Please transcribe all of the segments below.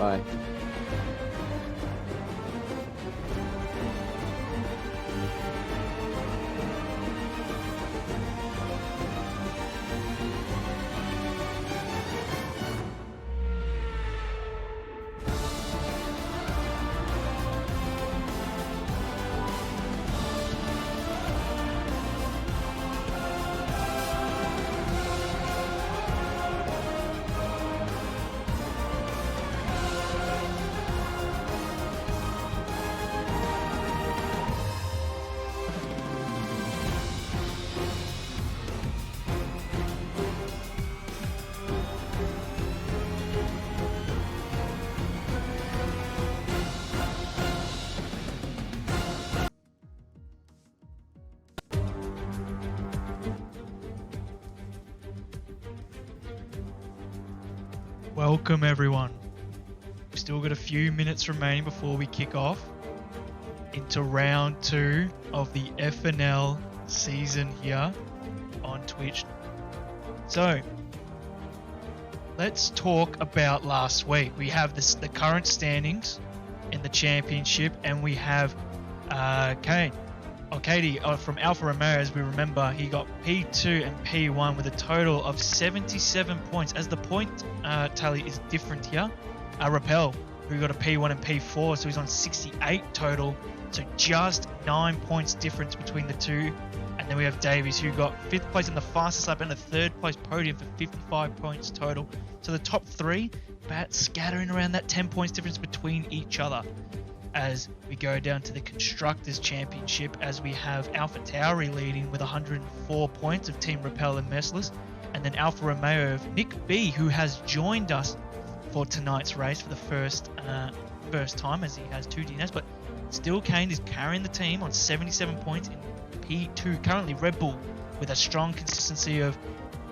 Bye. Welcome everyone. We've still got a few minutes remaining before we kick off into round 2 of the FNL season here on Twitch. So, let's talk about last week. We have the current standings in the championship, and we have Katie from Alfa Romeo. As we remember, he got P2 and P1 with a total of 77 points, as the point tally is different here. Rappel, who got a P1 and P4, so he's on 68 total, so just 9 points difference between the two. And then we have Davies, who got 5th place in the fastest lap and a 3rd place podium for 55 points total. So the top 3, but scattering around that 10 points difference between each other. As we go down to the Constructors' Championship, as we have Alpha Tauri leading with 104 points of Team Rappel and Merciless, and then Alfa Romeo of Nick B, who has joined us for tonight's race for the first time, as he has 2 DNS, but still Kane is carrying the team on 77 points in P2. Currently Red Bull with a strong consistency of,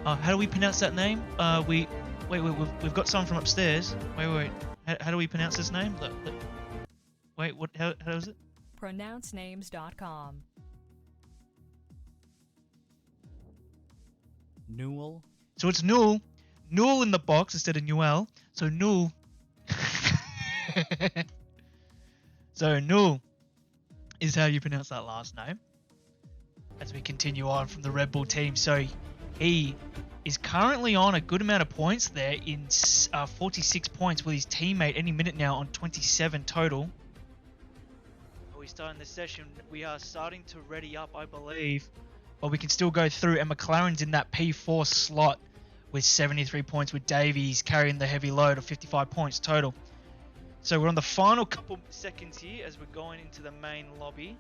how do we pronounce that name? We've got someone from upstairs. Wait. How do we pronounce this name? Wait, what? How is it? Pronouncenames.com. Newell. So it's Newell in the box instead of Newell. So Newell. So Newell is how you pronounce that last name. As we continue on from the Red Bull team, so he is currently on a good amount of points there in 46 points, with his teammate any minute now on 27 total. We're starting this session. We are starting to ready up, I believe, but we can still go through. And McLaren's in that P4 slot with 73 points, with Davies carrying the heavy load of 55 points total. So we're on the final couple seconds here as we're going into the main lobby,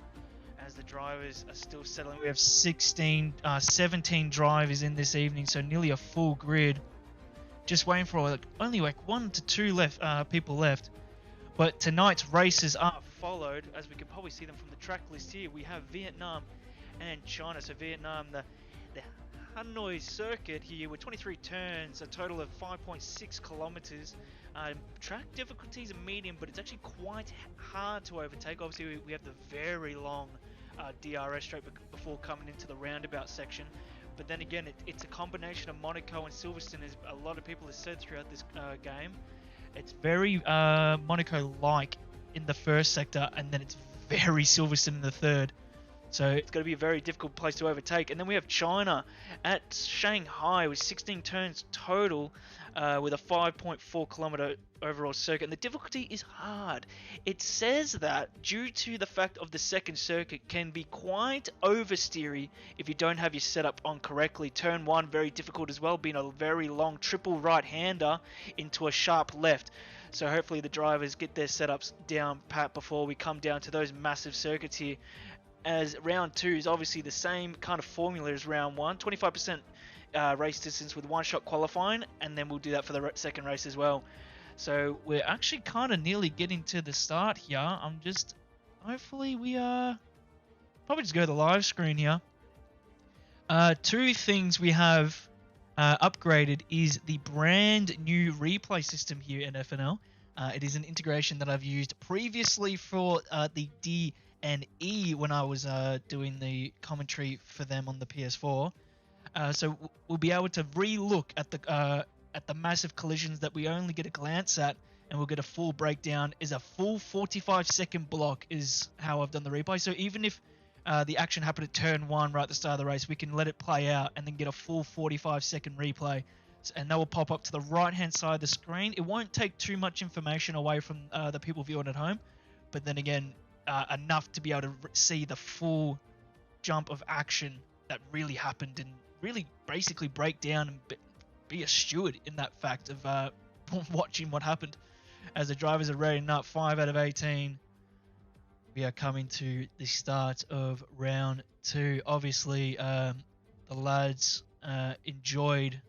as the drivers are still settling. We have 17 drivers in this evening, so nearly a full grid. Just waiting for only like 1 to 2 people left. But tonight's races are followed, as we can probably see them from the track list here. We have Vietnam and China. So Vietnam, the Hanoi circuit here with 23 turns, a total of 5.6 kilometers. Track difficulties are medium, but it's actually quite hard to overtake. Obviously, we have the very long DRS straight before coming into the roundabout section. But then again, it's a combination of Monaco and Silverstone, as a lot of people have said throughout this game. It's very Monaco-like in the first sector, and then it's very Silverstone in the third. So it's going to be a very difficult place to overtake. And then we have China at Shanghai with 16 turns total, with a 5.4 kilometer overall circuit. And the difficulty is hard. It says that due to the fact of the second circuit can be quite oversteery if you don't have your setup on correctly. Turn 1 very difficult as well, being a very long triple right-hander into a sharp left. So hopefully the drivers get their setups down pat before we come down to those massive circuits here. As round 2 is obviously the same kind of formula as round 1, 25% race distance with one-shot qualifying, and then we'll do that for the second race as well. So we're actually kind of nearly getting to the start here. Hopefully we probably just go to the live screen here. 2 things we have upgraded is the brand new replay system here in FNL. It is an integration that I've used previously for the D and E when I was doing the commentary for them on the PS4. So we'll be able to re-look at the massive collisions that we only get a glance at and we'll get a full breakdown. Is a full 45-second block is how I've done the replay. So even if the action happened at turn 1 right at the start of the race, we can let it play out and then get a full 45-second replay. And that will pop up to the right-hand side of the screen. It won't take too much information away from the people viewing at home, but then again, enough to be able to see the full jump of action that really happened and really basically break down and be a steward in that fact of watching what happened. As the drivers are rating up 5 out of 18, we are coming to the start of round 2. Obviously, the lads enjoyed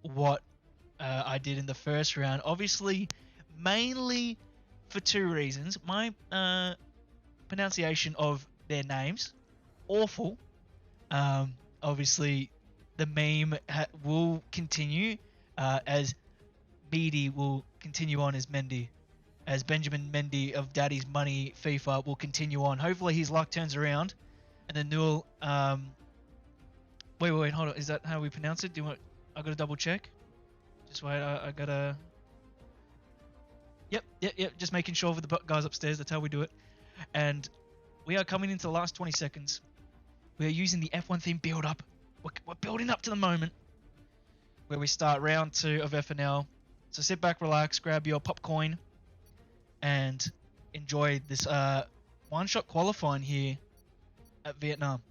what I did in the first round. Obviously, mainly for 2 reasons. My pronunciation of their names, awful. Obviously, the meme will continue as Meaty will continue on as Mendy, as Benjamin Mendy of Daddy's Money FIFA will continue on. Hopefully his luck turns around, and then Newell. Wait, hold on. Is that how we pronounce it? Do you want? I gotta double check. Just wait. I gotta. Yep. Just making sure for the guys upstairs. That's how we do it. And we are coming into the last 20 seconds. We are using the F1 theme build up. We're building up to the moment where we start round 2 of FNL. So sit back, relax, grab your popcorn, and enjoy this one-shot qualifying here at Vietnam.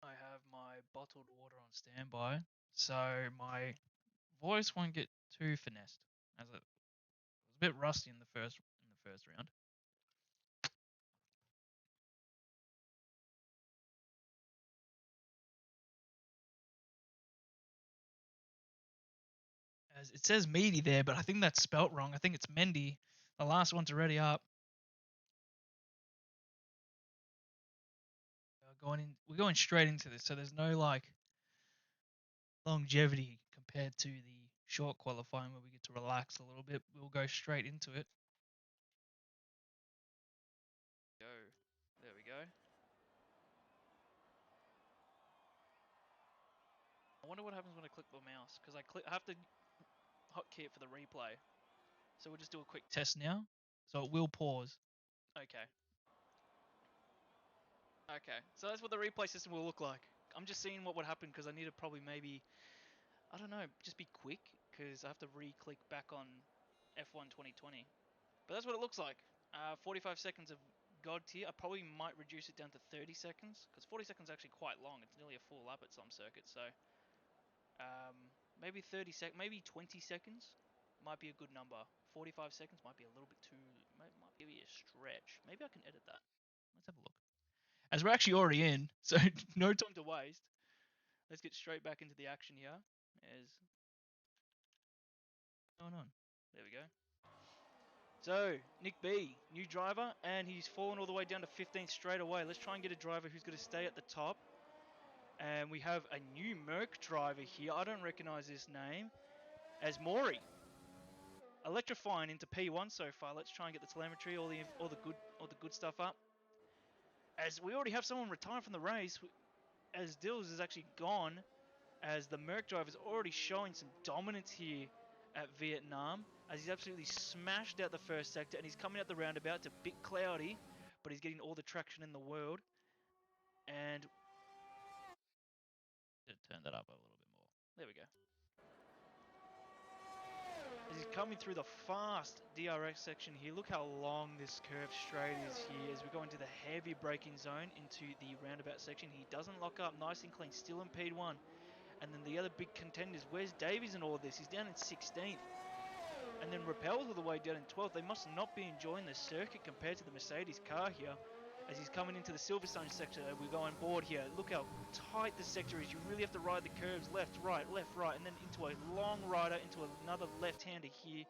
I have my bottled water on standby, so my voice won't get too finessed, as it was a bit rusty in the first round. As it says meaty there, but I think that's spelt wrong. I think it's Mendy. The last one's already up. We're going straight into this, so there's no like longevity compared to the short qualifying where we get to relax a little bit. We'll go straight into it. Go. There we go. I wonder what happens when I click the mouse, because I have to hotkey it for the replay. So we'll just do a quick test now. So it will pause. Okay. Okay. So that's what the replay system will look like. I'm just seeing what would happen because I need to probably maybe, I don't know, just be quick because I have to re-click back on F1 2020. But that's what it looks like. 45 seconds of God tier. I probably might reduce it down to 30 seconds because 40 seconds is actually quite long. It's nearly a full lap at some circuits. So maybe 20 seconds might be a good number. 45 seconds might be a little bit too, might be a stretch. Maybe I can edit that. Let's have a look. As we're actually already in, so no time to waste. Let's get straight back into the action here. What's going on? There we go. So, Nick B, new driver, and he's fallen all the way down to 15th straight away. Let's try and get a driver who's going to stay at the top. And we have a new Merc driver here. I don't recognize this name. As Maury. Electrifying into P1 so far. Let's try and get the telemetry, all the good stuff up. As we already have someone retire from the race, as Dills is actually gone, as the Merc driver is already showing some dominance here at Vietnam, as he's absolutely smashed out the first sector and he's coming out the roundabout. It's a bit cloudy, but he's getting all the traction in the world. And turn that up a little bit more. There we go. As he's coming through the fast DRX section here, look how long this curved straight is here. As we go into the heavy braking zone into the roundabout section, he doesn't lock up, nice and clean, still in P1. And then the other big contenders, where's Davies in all of this? He's down in 16th. And then Rappel's all the way down in 12th. They must not be enjoying the circuit compared to the Mercedes car here. As he's coming into the Silverstone sector, we go on board here. Look how tight the sector is. You really have to ride the curves left, right, and then into a long rider, into another left-hander here.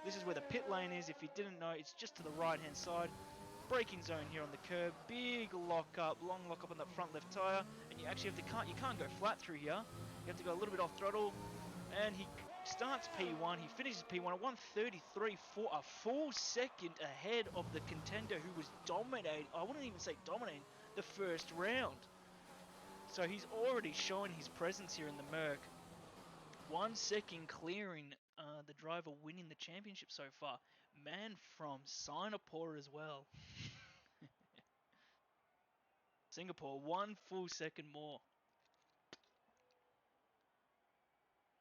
This is where the pit lane is. If you didn't know, it's just to the right-hand side. Braking zone here on the curb. Big lock up, long lock up on that front left tyre. And you actually you can't go flat through here. You have to go a little bit off throttle, and he starts P1. He finishes P1 at 1:33 for a full second ahead of the contender who was dominating. I wouldn't even say dominating the first round. So he's already showing his presence here in the Merc. 1 second clearing the driver winning the championship so far. Man from Singapore as well. Singapore, 1 full second more.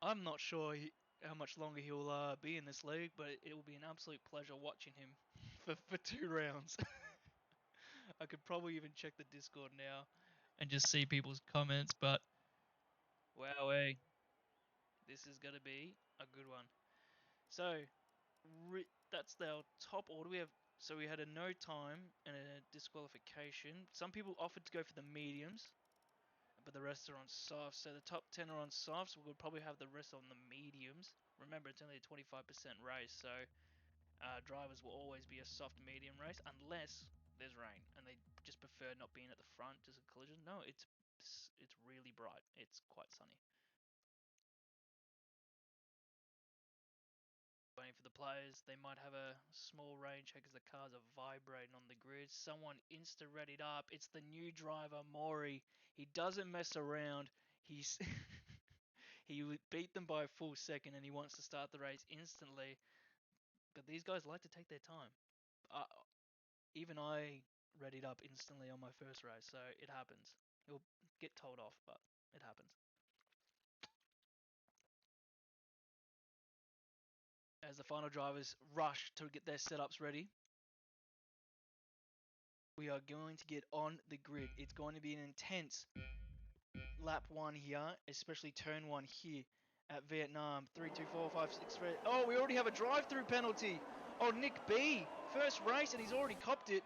I'm not sure how much longer he'll be in this league, but it will be an absolute pleasure watching him for 2 rounds. I could probably even check the Discord now and just see people's comments, but wow, this is going to be a good one. So, that's our top order. So we had a no time and a disqualification. Some people offered to go for the mediums, but the rest are on softs. So the top 10 are on softs. We'll probably have the rest on the mediums. Remember, it's only a 25% race, so drivers will always be a soft medium race unless there's rain and they just prefer not being at the front, just a collision. No, it's really bright. It's quite sunny. Waiting for the players. They might have a small rain check as the cars are vibrating on the grid. Someone insta-readied up. It's the new driver, Maury. He doesn't mess around. He's he beat them by a full second and he wants to start the race instantly. But these guys like to take their time. Even I readied up instantly on my first race, so it happens. You'll get told off, but it happens. As the final drivers rush to get their setups ready, we are going to get on the grid. It's going to be an intense lap 1 here, especially turn 1 here at Vietnam. 3, 2, 4, 5, 6, 3. Oh, we already have a drive-through penalty. Oh, Nick B, first race, and he's already copped it.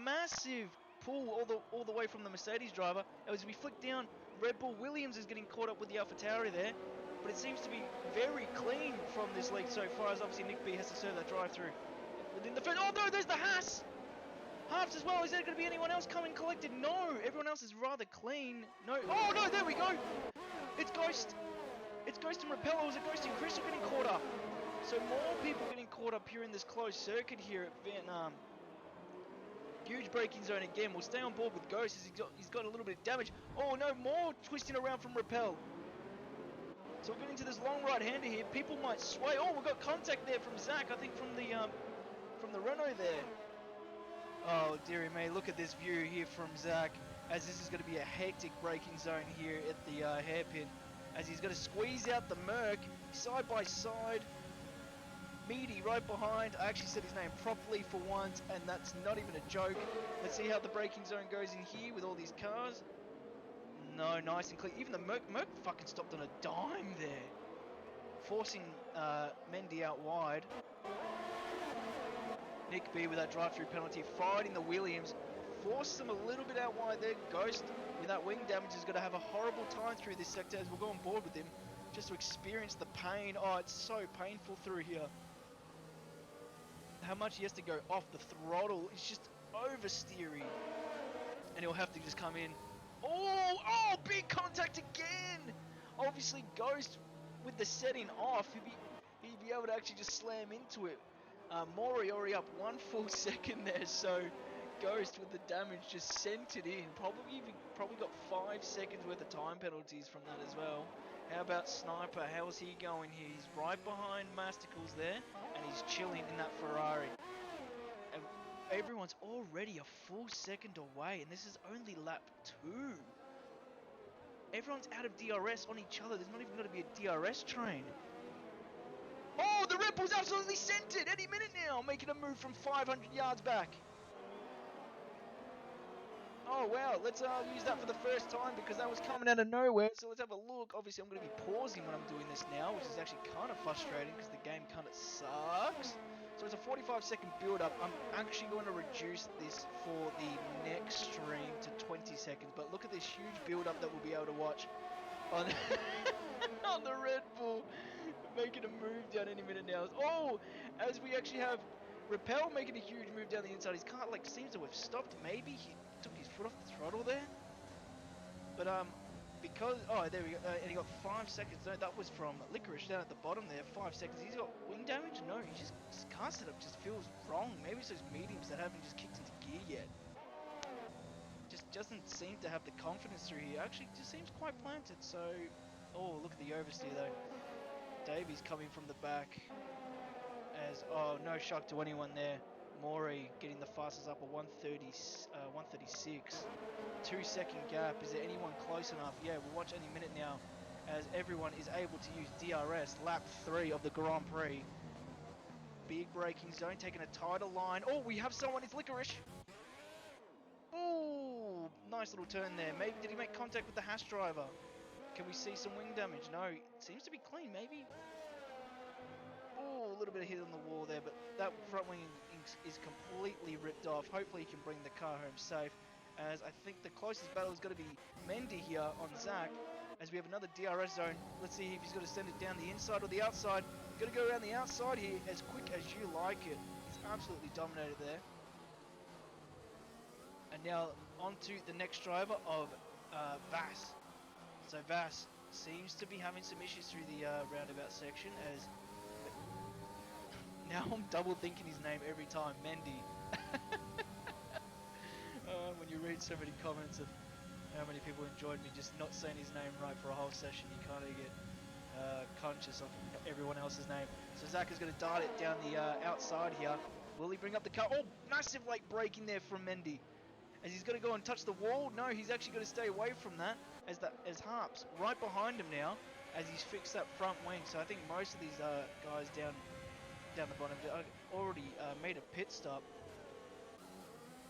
Massive pull all the way from the Mercedes driver. As we flick down, Red Bull Williams is getting caught up with the AlphaTauri there. But it seems to be very clean from this league so far, as obviously Nick B has to serve that drive-through. Within the first, oh no, there's the Haas! Haas as well. Is there going to be anyone else coming collected? No, everyone else is rather clean. No, oh no, there we go. It's Ghost. It's Ghost and Repel. Or was it Ghost and Chris are getting caught up? So more people getting caught up here in this closed circuit here at Vietnam. Huge braking zone again. We'll stay on board with Ghost as he's got a little bit of damage. Oh no, more twisting around from Repel. So we're getting to this long right-hander here. People might sway. Oh, we've got contact there from Zach. I think from the Renault there. Oh, dearie me, look at this view here from Zach, as this is going to be a hectic braking zone here at the hairpin, as he's going to squeeze out the Merc, side by side, Meaty right behind. I actually said his name properly for once, and that's not even a joke. Let's see how the braking zone goes in here with all these cars. No, nice and clean. Even the Merc fucking stopped on a dime there, forcing Mendy out wide. Nick B with that drive-through penalty, fighting the Williams, forced them a little bit out wide there. Ghost with that wing damage is going to have a horrible time through this sector as we'll go on board with him just to experience the pain. Oh, it's so painful through here. How much he has to go off the throttle, it's just oversteering. And he'll have to just come in. Oh, big contact again! Obviously Ghost with the setting off, he'd be able to actually just slam into it. Maury already up 1 full second there, so Ghost with the damage just sent it in. Probably got 5 seconds worth of time penalties from that as well. How about Sniper? How's he going here? He's right behind Masticles there, and he's chilling in that Ferrari. And everyone's already a full second away, and this is only lap 2. Everyone's out of DRS on each other. There's not even going to be a DRS train. Oh, the Red Bull's absolutely sent it any minute now, making a move from 500 yards back. Oh, wow, let's use that for the first time because that was coming out of nowhere. So let's have a look. Obviously, I'm going to be pausing when I'm doing this now, which is actually kind of frustrating because the game kind of sucks. So it's a 45-second build-up. I'm actually going to reduce this for the next stream to 20 seconds. But look at this huge build-up that we'll be able to watch on, on the Red Bull. Making a move down any minute now. Oh, as we actually have Repel making a huge move down the inside. His car seems to have stopped. Maybe he took his foot off the throttle there. But because there we go, and he got 5 seconds. No, that was from Licorice down at the bottom there. 5 seconds. He's got wing damage. No, he just car setup just feels wrong. Maybe it's those mediums that haven't just kicked into gear yet. Just doesn't seem to have the confidence through here. Actually, just seems quite planted. So, oh, look at the oversteer though. Davies coming from the back. As no shock to anyone there. Maury getting the fastest up at 130, 136. 2 second gap. Is there anyone close enough? Yeah, we'll watch any minute now as everyone is able to use DRS. Lap 3 of the Grand Prix. Big braking zone, taking a tighter line. Oh, we have someone. It's Licorice. Oh, nice little turn there. Maybe did he make contact with the Haas driver? Can we see some wing damage? No, it seems to be clean. Maybe. Oh, a little bit of hit on the wall there, but that front wing is completely ripped off. Hopefully he can bring the car home safe, as I think the closest battle is going to be Mendy here on Zach, as we have another DRS zone. Let's see if he's going to send it down the inside or the outside. Going to go around the outside here as quick as you like it. He's absolutely dominated there. And now on to the next driver of Vass. So Vass seems to be having some issues through the roundabout section, as now I'm double thinking his name every time, Mendy. When you read so many comments of how many people enjoyed me just not saying his name right for a whole session, you kind of get conscious of everyone else's name. So Zach is going to dart it down the outside here. Will he bring up the car? Oh, massive late braking there from Mendy. As he's going to go and touch the wall. No, he's actually going to stay away from that. As Harp's right behind him now, as he's fixed that front wing. So I think most of these guys down the bottom already made a pit stop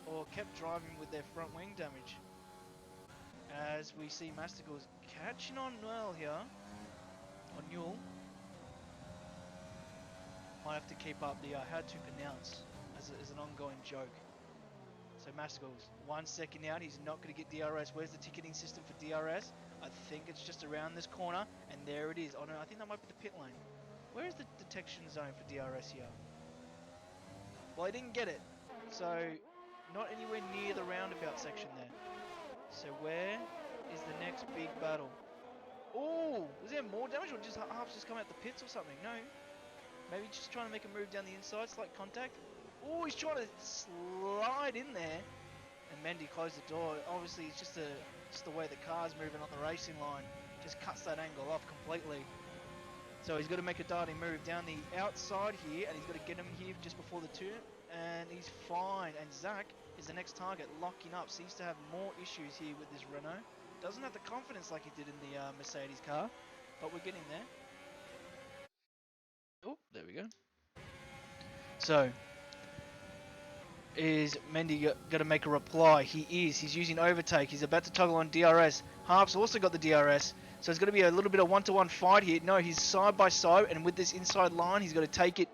or kept driving with their front wing damage. As we see Masticles catching on well here on Newell. Might have to keep up the how to pronounce as an ongoing joke. So Masticles, 1 second out, he's not going to get DRS. Where's the ticketing system for DRS? I think it's just around this corner, and there it is. Oh no, I think that might be the pit lane. Where is the detection zone for DRS here? Well, I didn't get it, so not anywhere near the roundabout section there. So where is the next big battle? Oh, was there more damage, or just Harp's just come out the pits or something? No, maybe just trying to make a move down the inside, slight contact. Oh, he's trying to slide in there, and Mendy closed the door. Obviously, it's just the way the car's moving on the racing line, just cuts that angle off completely. So he's got to make a darting move down the outside here, and he's got to get him here just before the turn, and he's fine. And Zach is the next target, locking up. Seems to have more issues here with this Renault. Doesn't have the confidence like he did in the Mercedes car, but we're getting there. Oh, there we go. So, is Mendy going to make a reply? He is. He's using overtake. He's about to toggle on DRS. Harp's also got the DRS. So it's going to be a little bit of one-to-one fight here. No, he's side by side, and with this inside line, he's got to take it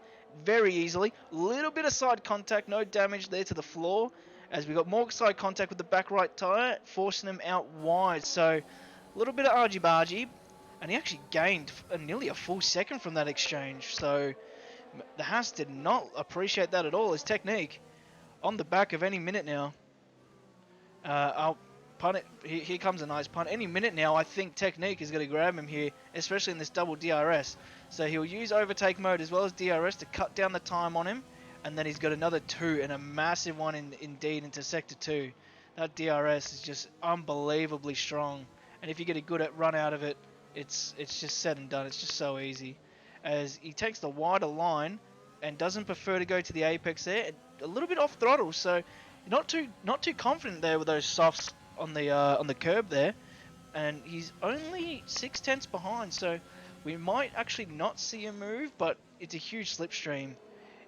very easily. Little bit of side contact, no damage there to the floor, as we got more side contact with the back right tyre, forcing him out wide. So a little bit of argy-bargy, and he actually gained nearly a full second from that exchange. So the Haas did not appreciate that at all. His technique on the back of any minute now. I'll punt it. Here comes a nice punt. Any minute now, I think Technique is going to grab him here, especially in this double DRS. So he'll use overtake mode as well as DRS to cut down the time on him. And then he's got another 2 and a massive one indeed into Sector 2. That DRS is just unbelievably strong. And if you get a good run out of it, it's just said and done. It's just so easy. As he takes the wider line and doesn't prefer to go to the apex there. A little bit off throttle, so not too confident there with those softs on the curb there. And he's only 0.6 behind, so we might actually not see a move, but it's a huge slipstream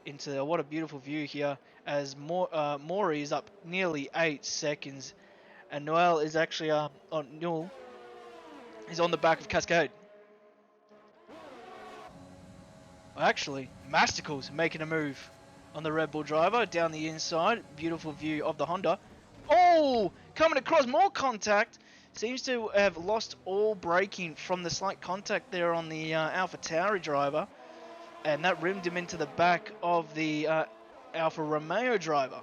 into what a beautiful view here, as Maury is up nearly 8 seconds, and Noel is actually Newell is on the back of Cascade. Actually, Masticles making a move on the Red Bull driver down the inside. Beautiful view of the Honda. Oh, coming across, more contact. Seems to have lost all braking from the slight contact there on the Alpha Tauri driver. And that rimmed him into the back of the Alfa Romeo driver.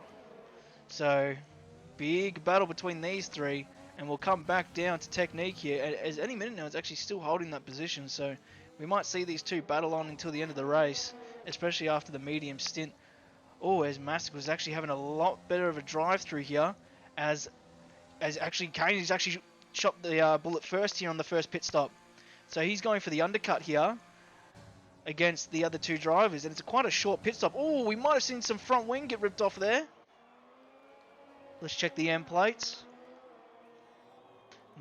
So, big battle between these three. And we'll come back down to technique here. As any minute now, it's actually still holding that position. So we might see these two battle on until the end of the race, especially after the medium stint. Oh, as Mastic was actually having a lot better of a drive through here, as actually Kane has actually shot the bullet first here on the first pit stop. So he's going for the undercut here against the other two drivers, and it's quite a short pit stop. Oh, we might have seen some front wing get ripped off there. Let's check the end plates.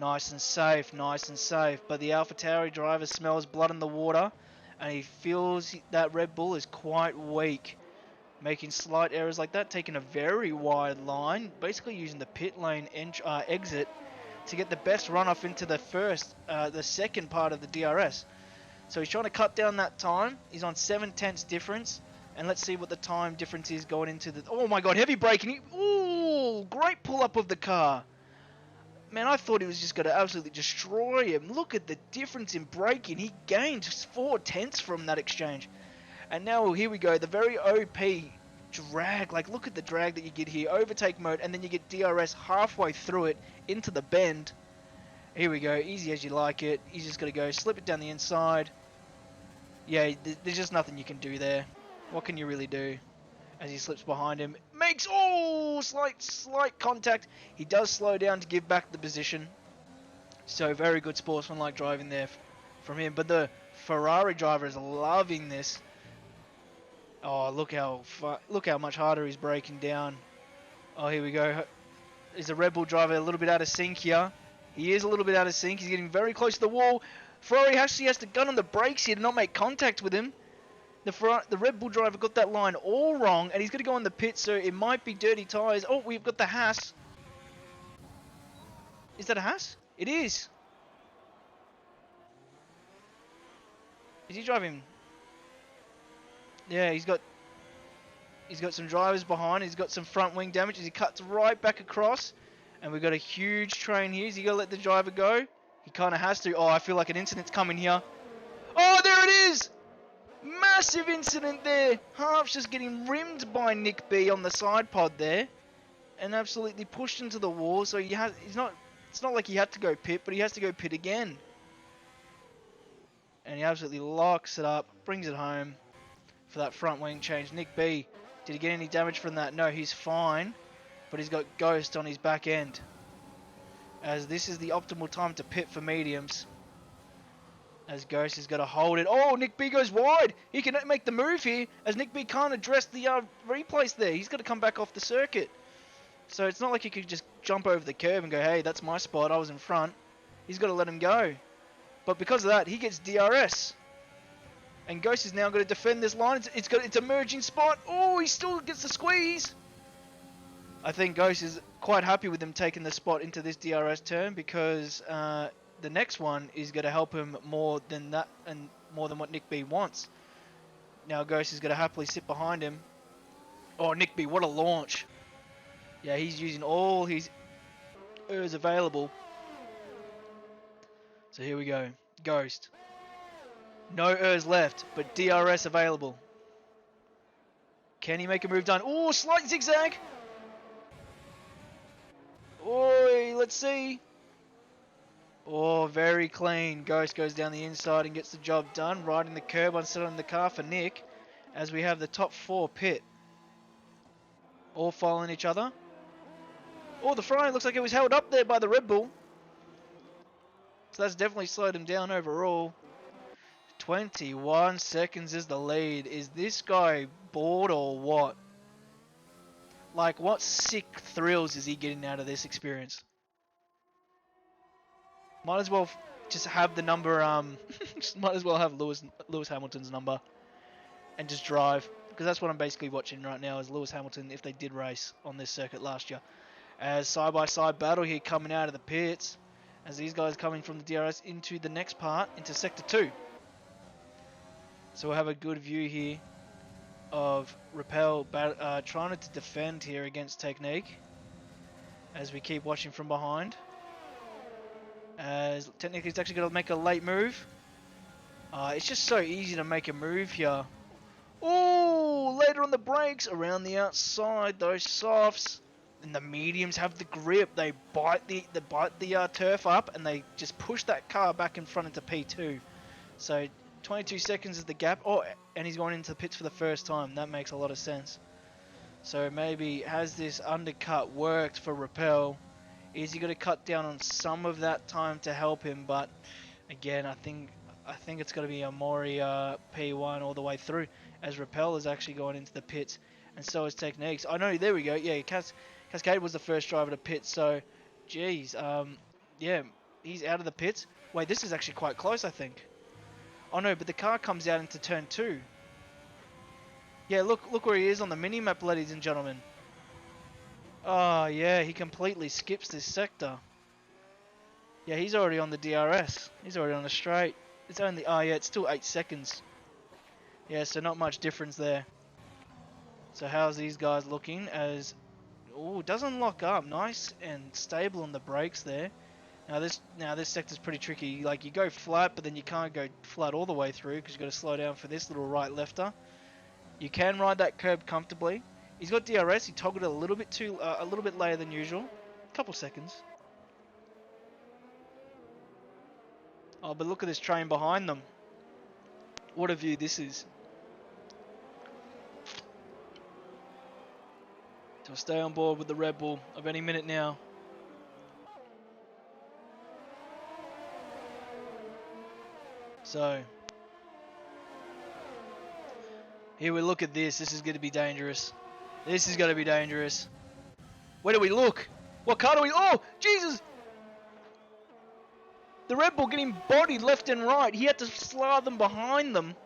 Nice and safe, nice and safe. But the AlphaTauri driver smells blood in the water, and he feels that Red Bull is quite weak. Making slight errors like that, taking a very wide line, basically using the pit lane exit to get the best runoff into the second part of the DRS. So he's trying to cut down that time. He's on 7/10 difference, and let's see what the time difference is going into the. Oh my God, heavy braking! Ooh, great pull up of the car. Man, I thought he was just going to absolutely destroy him. Look at the difference in braking. He gained 4/10 from that exchange. And now here we go, the very OP drag. Like, look at the drag that you get here. Overtake mode, and then you get DRS halfway through it into the bend. Here we go, easy as you like it. He's just going to go slip it down the inside. Yeah, there's just nothing you can do there. What can you really do? As he slips behind him, makes slight contact. He does slow down to give back the position. So very good sportsmanlike driving there from him. But the Ferrari driver is loving this. Oh, look how much harder he's braking down. Oh, here we go. Is the Red Bull driver a little bit out of sync here? He is a little bit out of sync. He's getting very close to the wall. Ferrari actually has to gun on the brakes here to not make contact with him. The Red Bull driver got that line all wrong, and he's going to go on the pit, so it might be dirty tyres. Oh, we've got the Haas. Is that a Haas? It is. Is he driving? Yeah, he's got some drivers behind. He's got some front wing damage as he cuts right back across. And we've got a huge train here. Is he going to let the driver go? He kind of has to. Oh, I feel like an incident's coming here. Oh, there it is! Massive incident there. Harp's just getting rimmed by Nick B on the side pod there. And absolutely pushed into the wall. So it's not like he had to go pit, but he has to go pit again. And he absolutely locks it up. Brings it home for that front wing change. Nick B, did he get any damage from that? No, he's fine. But he's got Ghost on his back end. As this is the optimal time to pit for mediums. As Ghost has got to hold it. Oh, Nick B goes wide. He can make the move here. As Nick B can't address the replace there. He's got to come back off the circuit. So it's not like he could just jump over the curb and go, hey, that's my spot. I was in front. He's got to let him go. But because of that, he gets DRS. And Ghost is now going to defend this line. It's a merging spot. Oh, he still gets the squeeze. I think Ghost is quite happy with him taking the spot into this DRS turn because the next one is going to help him more than that and more than what Nick B wants. Now Ghost is going to happily sit behind him. Oh, Nick B, what a launch. Yeah, he's using all his ERS available. So here we go. Ghost. No ERS left, but DRS available. Can he make a move done? Oh, slight zigzag. Oi, let's see. Oh, very clean. Ghost goes down the inside and gets the job done. Riding the curb on settling the car for Nick. As we have the top four pit. All following each other. Oh, the Ferrari looks like it was held up there by the Red Bull. So that's definitely slowed him down overall. 21 seconds is the lead. Is this guy bored or what? Like, what sick thrills is he getting out of this experience? Might as well just have the number, might as well have Lewis Hamilton's number and just drive. Because that's what I'm basically watching right now is Lewis Hamilton if they did race on this circuit last year. As side-by-side battle here coming out of the pits. As these guys coming from the DRS into the next part, into Sector 2. So we'll have a good view here of Rappel trying to defend here against Technique. As we keep watching from behind. As Technique is actually going to make a late move. It's just so easy to make a move here. Oh, later on the brakes, around the outside, those softs. And the mediums have the grip. They bite the turf up, and they just push that car back in front into P2. So 22 seconds is the gap. Oh, and he's going into the pits for the first time. That makes a lot of sense. So maybe has this undercut worked for Rappel? Is he going to cut down on some of that time to help him? But again, I think it's going to be a Mori P1 all the way through, as Rappel is actually going into the pits, and so is Techniques. I know, there we go. Yeah, Cascade was the first driver to pit, so, geez, yeah, he's out of the pits. Wait, this is actually quite close, I think. Oh no, but the car comes out into turn 2. Yeah, look where he is on the mini-map, ladies and gentlemen. Oh, yeah, he completely skips this sector. Yeah, he's already on the DRS. He's already on the straight. It's only, oh yeah, it's still 8 seconds. Yeah, so not much difference there. So how's these guys looking as, oh, doesn't lock up. Nice and stable on the brakes there. Now this sector's pretty tricky. Like, you go flat, but then you can't go flat all the way through because you've got to slow down for this little right lefter. You can ride that curb comfortably. He's got DRS. He toggled it a little bit later than usual. A couple seconds. Oh, but look at this train behind them. What a view this is. So stay on board with the Red Bull of any minute now. So here we look at this. This is going to be dangerous. This is going to be dangerous. Where do we look? What car do we... Oh, Jesus! The Red Bull getting bodied left and right. He had to slow them behind them.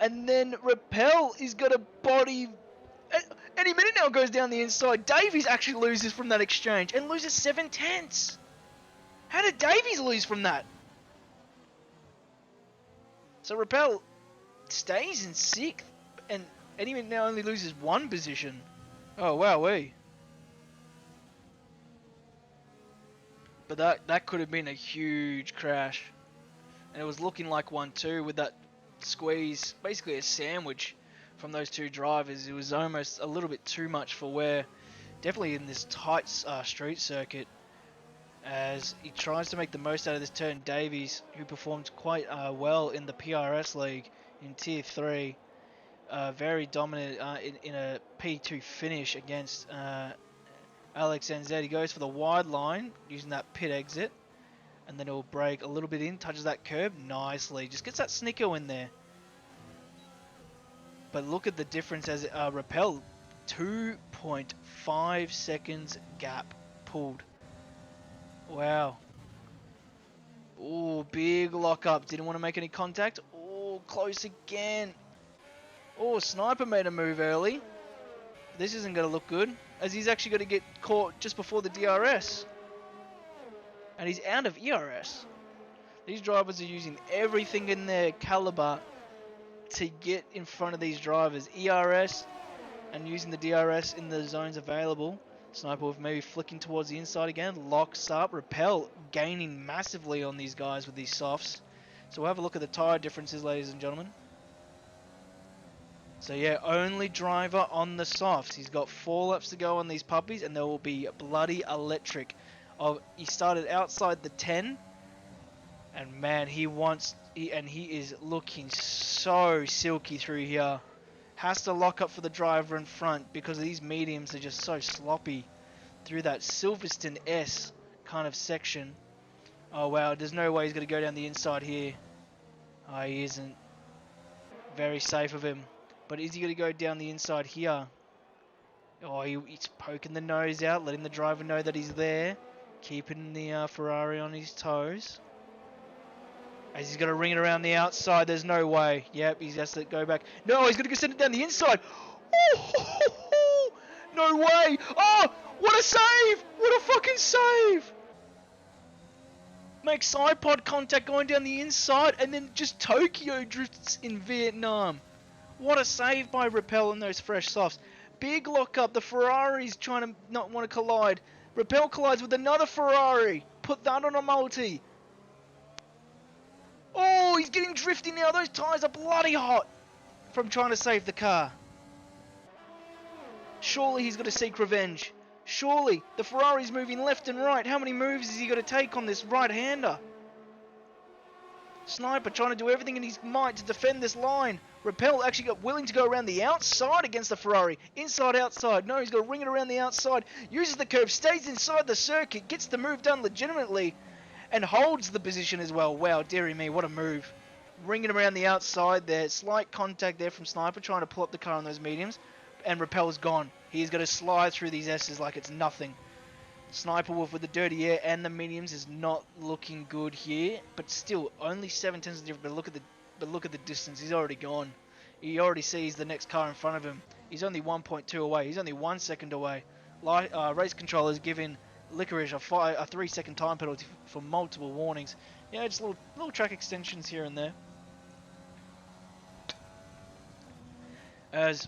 And then Rappel is going to body... Any minute now goes down the inside. Davies actually loses from that exchange and loses 7/10. How did Davies lose from that? So Rappel stays in 6th, and any minute now only loses 1 position. Oh, wowee. But that could have been a huge crash. And it was looking like one too, with that squeeze, basically a sandwich from those two drivers. It was almost a little bit too much for Ware, definitely in this tight street circuit, as he tries to make the most out of this turn. Davies, who performed quite well in the PRS League in Tier 3, very dominant in a P2 finish against Alex NZ. He goes for the wide line using that pit exit, and then he'll brake a little bit in, touches that curb nicely, just gets that snicker in there. But look at the difference as Rappel, 2.5 seconds gap pulled. Wow. Oh, big lock up. Didn't want to make any contact. Oh, close again. Oh, Sniper made a move early. This isn't going to look good, as he's actually going to get caught just before the DRS. And he's out of ERS. These drivers are using everything in their caliber to get in front of these drivers. ERS and using the DRS in the zones available. Sniper with maybe flicking towards the inside again. Locks up. Rappel gaining massively on these guys with these softs. So we'll have a look at the tyre differences, ladies and gentlemen. So yeah, only driver on the softs. He's got 4 laps to go on these puppies, and they will be bloody electric. He started outside the 10, and man, he is looking so silky through here. Has to lock up for the driver in front because these mediums are just so sloppy through that Silverstone S kind of section. Oh wow, there's no way he's going to go down the inside here. Oh, he isn't. Very safe of him. But is he going to go down the inside here? Oh, he's poking the nose out, letting the driver know that he's there. Keeping the Ferrari on his toes. As he's going to ring it around the outside, there's no way. Yep, he has to go back. No, he's going to send it down the inside. Oh, no way. Oh, what a save. What a fucking save. Makes side pod contact going down the inside, and then just Tokyo drifts in Vietnam. What a save by Rappel in those fresh softs. Big lock up. The Ferrari's trying to not want to collide. Rappel collides with another Ferrari. Put that on a multi. Oh, he's getting drifty now. Those tyres are bloody hot from trying to save the car. Surely he's got to seek revenge. Surely, the Ferrari's moving left and right. How many moves is he going to take on this right-hander? Sniper trying to do everything in his might to defend this line. Rappel actually got willing to go around the outside against the Ferrari. Inside, outside. No, he's got to ring it around the outside. Uses the curve, stays inside the circuit, gets the move done legitimately, and holds the position as well. Wow, dearie me, what a move. Ringing around the outside there. Slight contact there from Sniper trying to pull up the car on those mediums. And Rappel's gone. He's going to slide through these S's like it's nothing. Sniper Wolf with the dirty air and the mediums is not looking good here, but still only 7/10 different. But look at the distance. He's already gone. He already sees the next car in front of him. He's only 1.2 away. He's only 1 second away. Race controllers giving Licorice a 3-second time penalty for multiple warnings. Yeah, just little track extensions here and there. As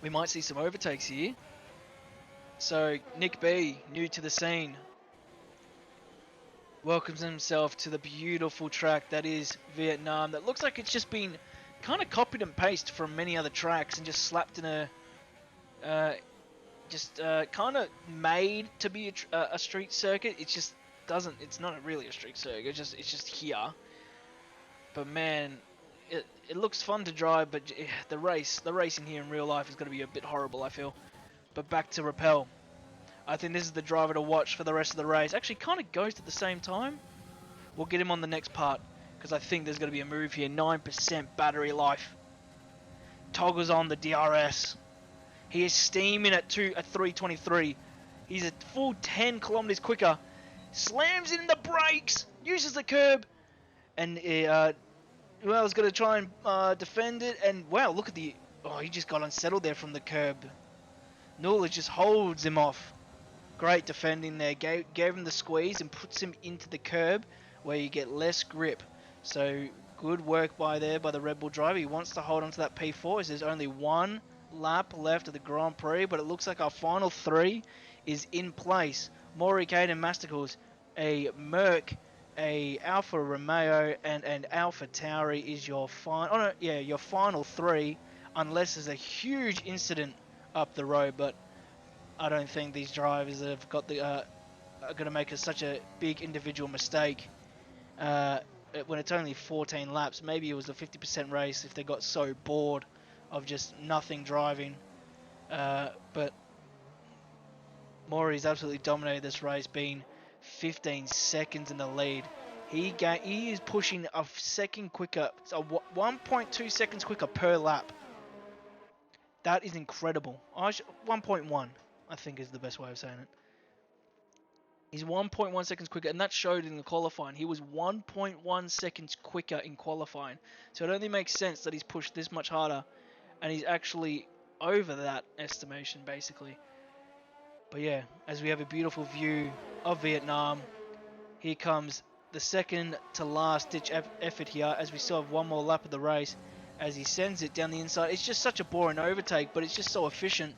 we might see some overtakes here. So Nick B, new to the scene, welcomes himself to the beautiful track that is Vietnam. That looks like it's just been kind of copied and pasted from many other tracks and just slapped in a, kind of made to be a street circuit. It just doesn't. It's not really a street circuit. It's just here. But man, it looks fun to drive. But the racing here in real life is going to be a bit horrible, I feel. But back to Rappel. I think this is the driver to watch for the rest of the race. Actually, kind of goes at the same time. We'll get him on the next part because I think there's going to be a move here. 9% battery life. Toggles on the DRS. He is steaming at 323. He's a full 10 kilometers quicker. Slams in the brakes. Uses the curb. And well, he's going to try and defend it. And wow, look at the... Oh, he just got unsettled there from the curb. Nula just holds him off. Great defending there. Gave him the squeeze and puts him into the curb where you get less grip. So good work by the Red Bull driver. He wants to hold on to that P4 as there's only one lap left of the Grand Prix, but it looks like our final three is in place. Maury, Caden, Masticles, a Merc, a Alfa Romeo, and an Alfa Tauri is your final. Oh no, yeah, your final three, unless there's a huge incident up the road. But I don't think these drivers that have got the are going to make such a big individual mistake when it's only 14 laps. Maybe it was a 50% race if they got so bored of just nothing driving. But Maury's absolutely dominated this race, being 15 seconds in the lead. He is pushing a second quicker, so 1.2 seconds quicker per lap. That is incredible. 1.1, I think, is the best way of saying it. He's 1.1 seconds quicker, and that showed in the qualifying. He was 1.1 seconds quicker in qualifying. So it only makes sense that he's pushed this much harder, and he's actually over that estimation, basically. But yeah, as we have a beautiful view of Vietnam, here comes the second to last ditch effort here, as we still have one more lap of the race, as he sends it down the inside. It's just such a boring overtake, but it's just so efficient.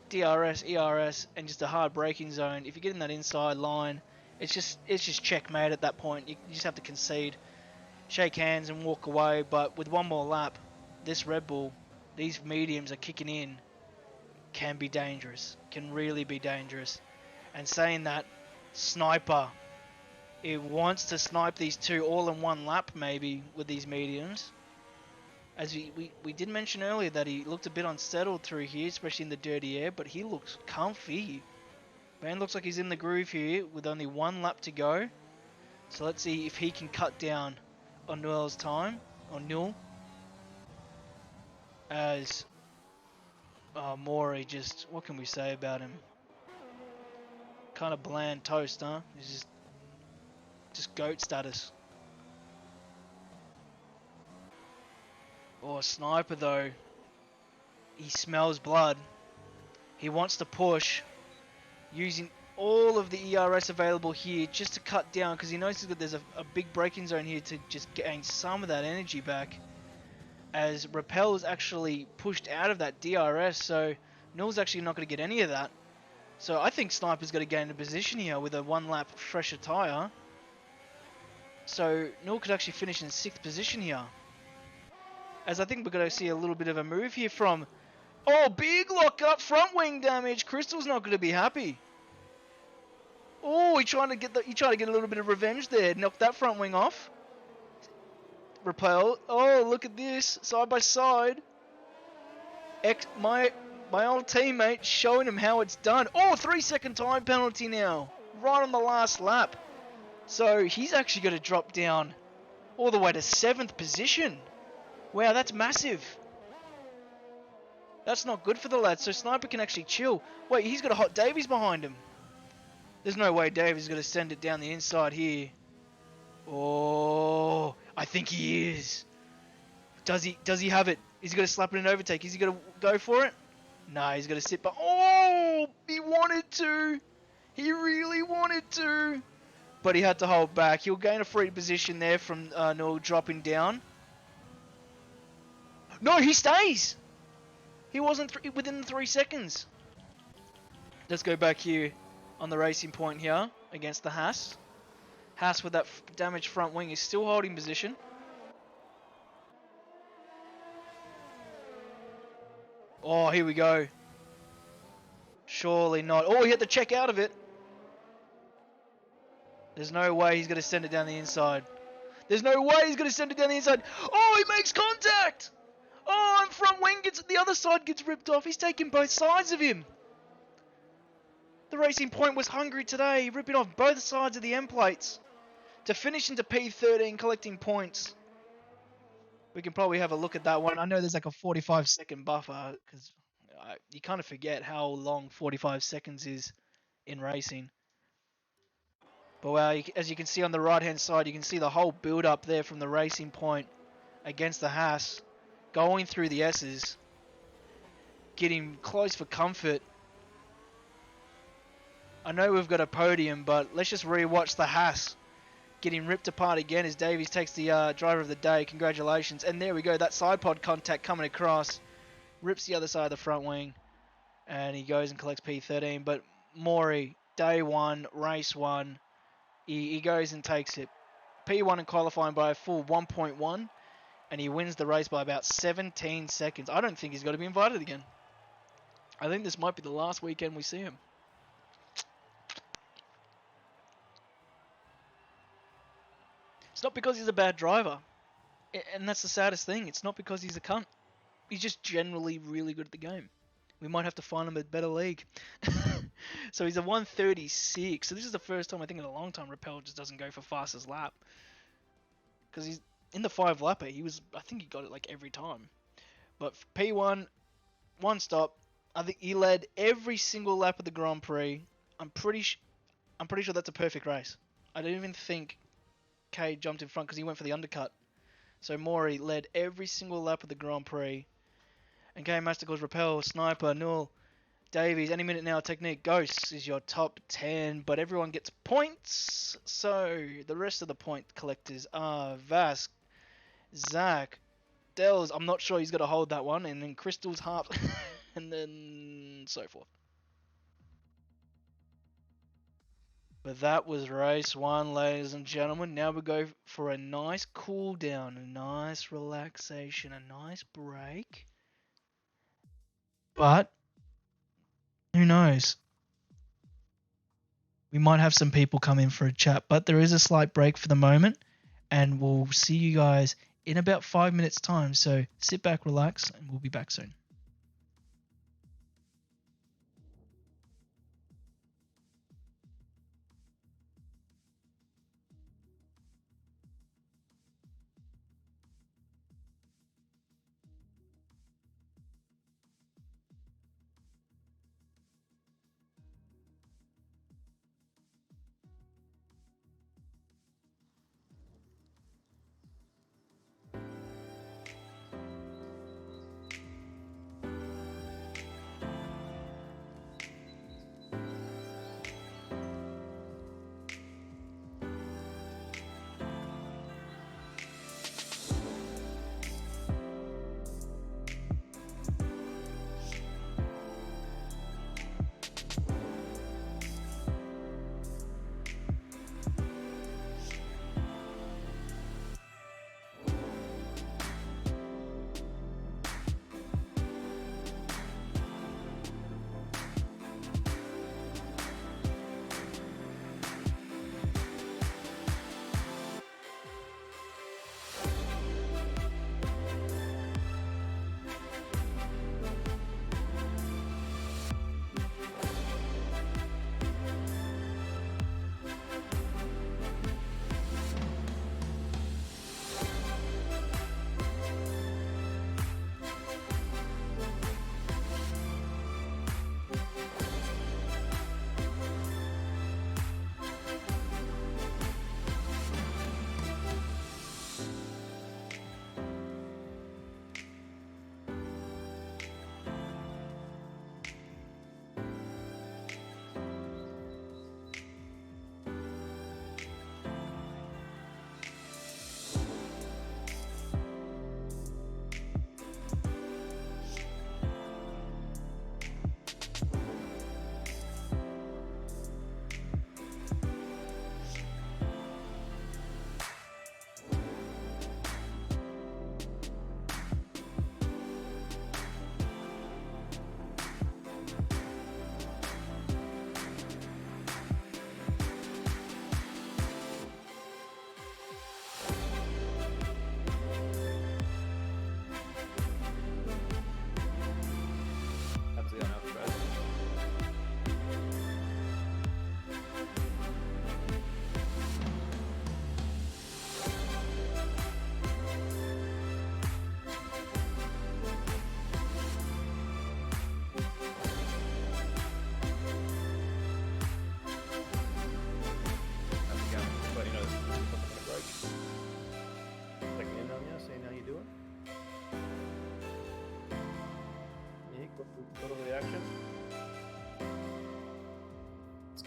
DRS, ERS, and just a hard braking zone. If you get in that inside line, it's just checkmate at that point. You just have to concede, shake hands, and walk away. But with one more lap, this Red Bull, these mediums are kicking in, can be dangerous. Can really be dangerous. And saying that, Sniper, it wants to snipe these two all in one lap, maybe, with these mediums. As we did mention earlier that he looked a bit unsettled through here, especially in the dirty air, but he looks comfy. Man looks like he's in the groove here with only one lap to go. So let's see if he can cut down on Newell's time, on Newell. As Maury, just, what can we say about him? Kind of bland toast, huh? He's just GOAT status. Oh, Sniper though, he smells blood. He wants to push, using all of the ERS available here just to cut down, because he knows that there's a big braking zone here to just gain some of that energy back. As Rappel is actually pushed out of that DRS, so Newell's actually not going to get any of that. So I think Sniper's going to gain a position here with a one lap fresher tyre. So Newell could actually finish in 6th position here. As I think we're going to see a little bit of a move here from Oh, big lock up, front wing damage. Crystal's not going to be happy. Oh, he trying to get a little bit of revenge there. Knock that front wing off. Repel. Oh, look at this, side by side. My old teammate showing him how it's done. Oh, 3-second time penalty now, right on the last lap. So he's actually going to drop down all the way to 7th position. Wow, that's massive. That's not good for the lad. So Sniper can actually chill. Wait, he's got a Hot Davies behind him. There's no way Davies is going to send it down the inside here. Oh, I think he is. Does he have it? Is he going to slap it in overtake? Is he going to go for it? No, he's going to sit back. Oh, he wanted to. He really wanted to. But he had to hold back. He'll gain a free position there from Noel dropping down. No, he stays. He wasn't within the 3 seconds. Let's go back here on the racing point here against the Haas. Haas with that damaged front wing is still holding position. Oh, here we go. Surely not. Oh, he had to check out of it. There's no way he's going to send it down the inside. There's no way he's going to send it down the inside. Oh, he makes contact. Oh, and front wing the other side gets ripped off. He's taking both sides of him. The Racing Point was hungry today, ripping off both sides of the end plates to finish into P13, collecting points. We can probably have a look at that one. I know there's like a 45-second buffer because you kind of forget how long 45 seconds is in racing. But wow, as you can see on the right-hand side, you can see the whole build-up there from the Racing Point against the Haas, going through the S's, getting close for comfort. I know we've got a podium, but let's just re-watch the Haas getting ripped apart again as Davies takes the driver of the day. Congratulations. And there we go, that side pod contact coming across, rips the other side of the front wing, and he goes and collects P13. But Maury, day one, race one, he goes and takes it. P1 in qualifying by a full 1.1, and he wins the race by about 17 seconds. I don't think he's got to be invited again. I think this might be the last weekend we see him. It's not because he's a bad driver, and that's the saddest thing. It's not because he's a cunt. He's just generally really good at the game. We might have to find him a better league. So he's a 136. So this is the first time I think in a long time Rappel just doesn't go for fastest lap. Because he's in the 5-lapper. I think he got it like every time. But P1, one stop. I think he led every single lap of the Grand Prix. I'm pretty sure that's a perfect race. I don't even think K jumped in front because he went for the undercut. So Maury led every single lap of the Grand Prix. And K Masticles, Rappel, Sniper, Null, Davies, any minute now, Technique, Ghosts is your top 10, but everyone gets points. So the rest of the point collectors are Vask, Zach, Dells, I'm not sure he's going to hold that one, and then Crystal's half, and then so forth. But that was race one, ladies and gentlemen. Now we go for a nice cool down, a nice relaxation, a nice break. But who knows? We might have some people come in for a chat, but there is a slight break for the moment, and we'll see you guys in about 5 minutes' time. So sit back, relax, and we'll be back soon.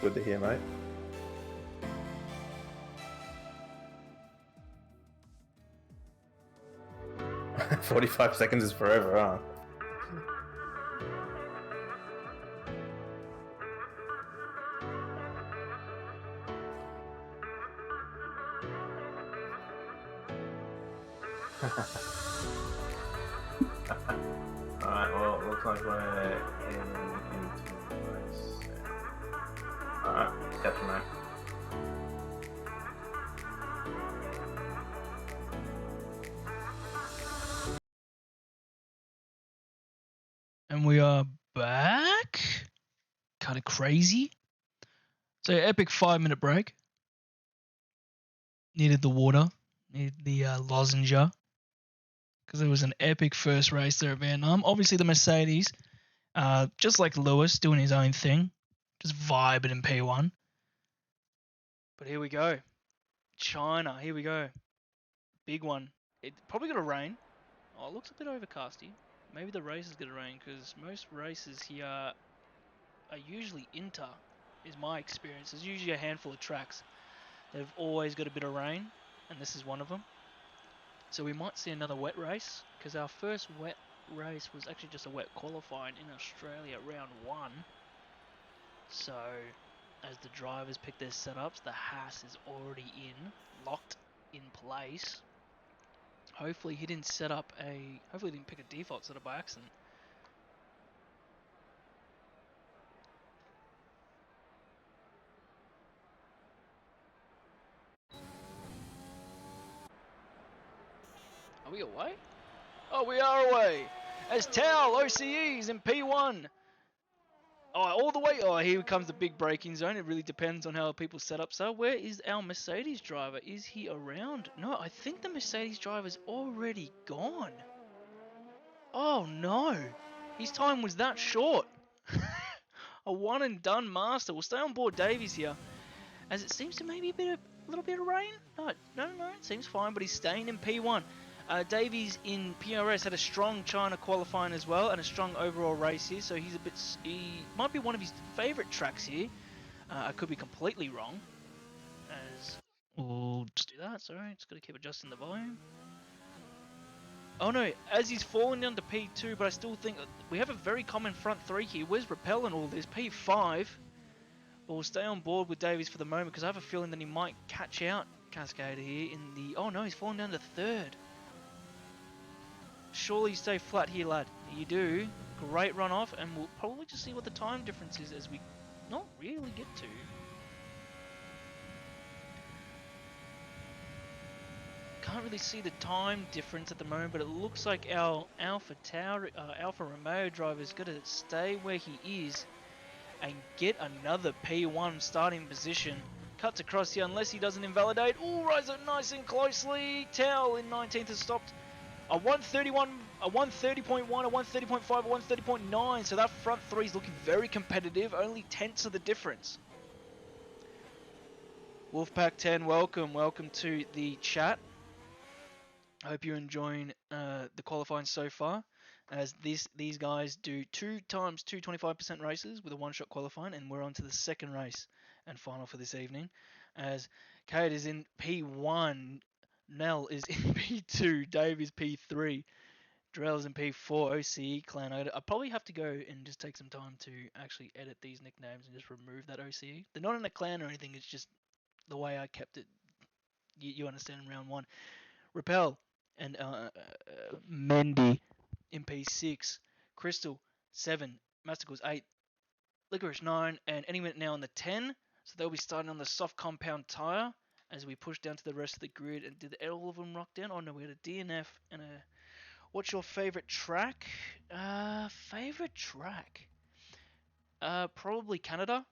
Good to hear, mate. "45 seconds is forever, huh?" Alright, well, it looks like we're heading into the race. Alright, catch you, mate. And we are back. Kind of crazy. So epic 5-minute break. Needed the water. Needed the lozenge. Because it was an epic first race there at Vietnam. Obviously the Mercedes, just like Lewis, doing his own thing. Just vibing in P1. But here we go. China, here we go. Big one. It probably gonna rain. Oh, it looks a bit overcasty. Maybe the race is gonna rain because most races here are usually inter, is my experience. There's usually a handful of tracks that have always got a bit of rain, and this is one of them. So we might see another wet race because our first wet race was actually just a wet qualifying in Australia round 1. So as the drivers pick their setups, the Haas is already locked in place. Hopefully he didn't hopefully he didn't pick a default setup by accident. Are we away? Oh, we are away! As Tao OCEs in P1. Oh, all the way. Oh, here comes the big braking zone. It really depends on how people's setups are. Where is our Mercedes driver? Is he around? No, I think the Mercedes driver's already gone. Oh no, his time was that short. A one and done master. We'll stay on board Davies here, as it seems to maybe a little bit of rain. No, it seems fine, but he's staying in P1. Davies in PRS had a strong China qualifying as well, and a strong overall race here, so he might be one of his favourite tracks here. I could be completely wrong, as we'll just do that. Sorry, just got to keep adjusting the volume. Oh no, as he's falling down to P2, but I still think we have a very common front three here. Where's Rappel and all this? P5. But we'll stay on board with Davies for the moment because I have a feeling that he might catch out Cascada here in the... Oh no, he's falling down to 3rd. Surely you stay flat here, lad. You do. Great run off, and we'll probably just see what the time difference is as we not really get to. Can't really see the time difference at the moment, but it looks like our Alpha Romeo driver is going to stay where he is and get another P1 starting position. Cuts across here unless he doesn't invalidate. Oh, rise up nice and closely. Towel in 19th has stopped. A 131, a 130.1, a 130.5, a 130.9. So that front three is looking very competitive. Only tenths of the difference. Wolfpack 10, welcome to the chat. I hope you're enjoying the qualifying so far, as these guys do 2 times 2 25% races with a one-shot qualifying, and we're on to the second race and final for this evening, as Kate is in P1, Nell is in P2, Dave is P3, Drell is in P4, OCE, Clan. I probably have to go and just take some time to actually edit these nicknames and just remove that OCE. They're not in a clan or anything, it's just the way I kept it. You understand in round 1. Rappel and Mendy in P6, Crystal 7, Masticles 8, Licorice 9, and any minute now on the 10. So they'll be starting on the soft compound tyre as we push down to the rest of the grid. And did all of them rock down? Oh no, we had a DNF and a... What's your favourite track? Favourite track? Probably Canada.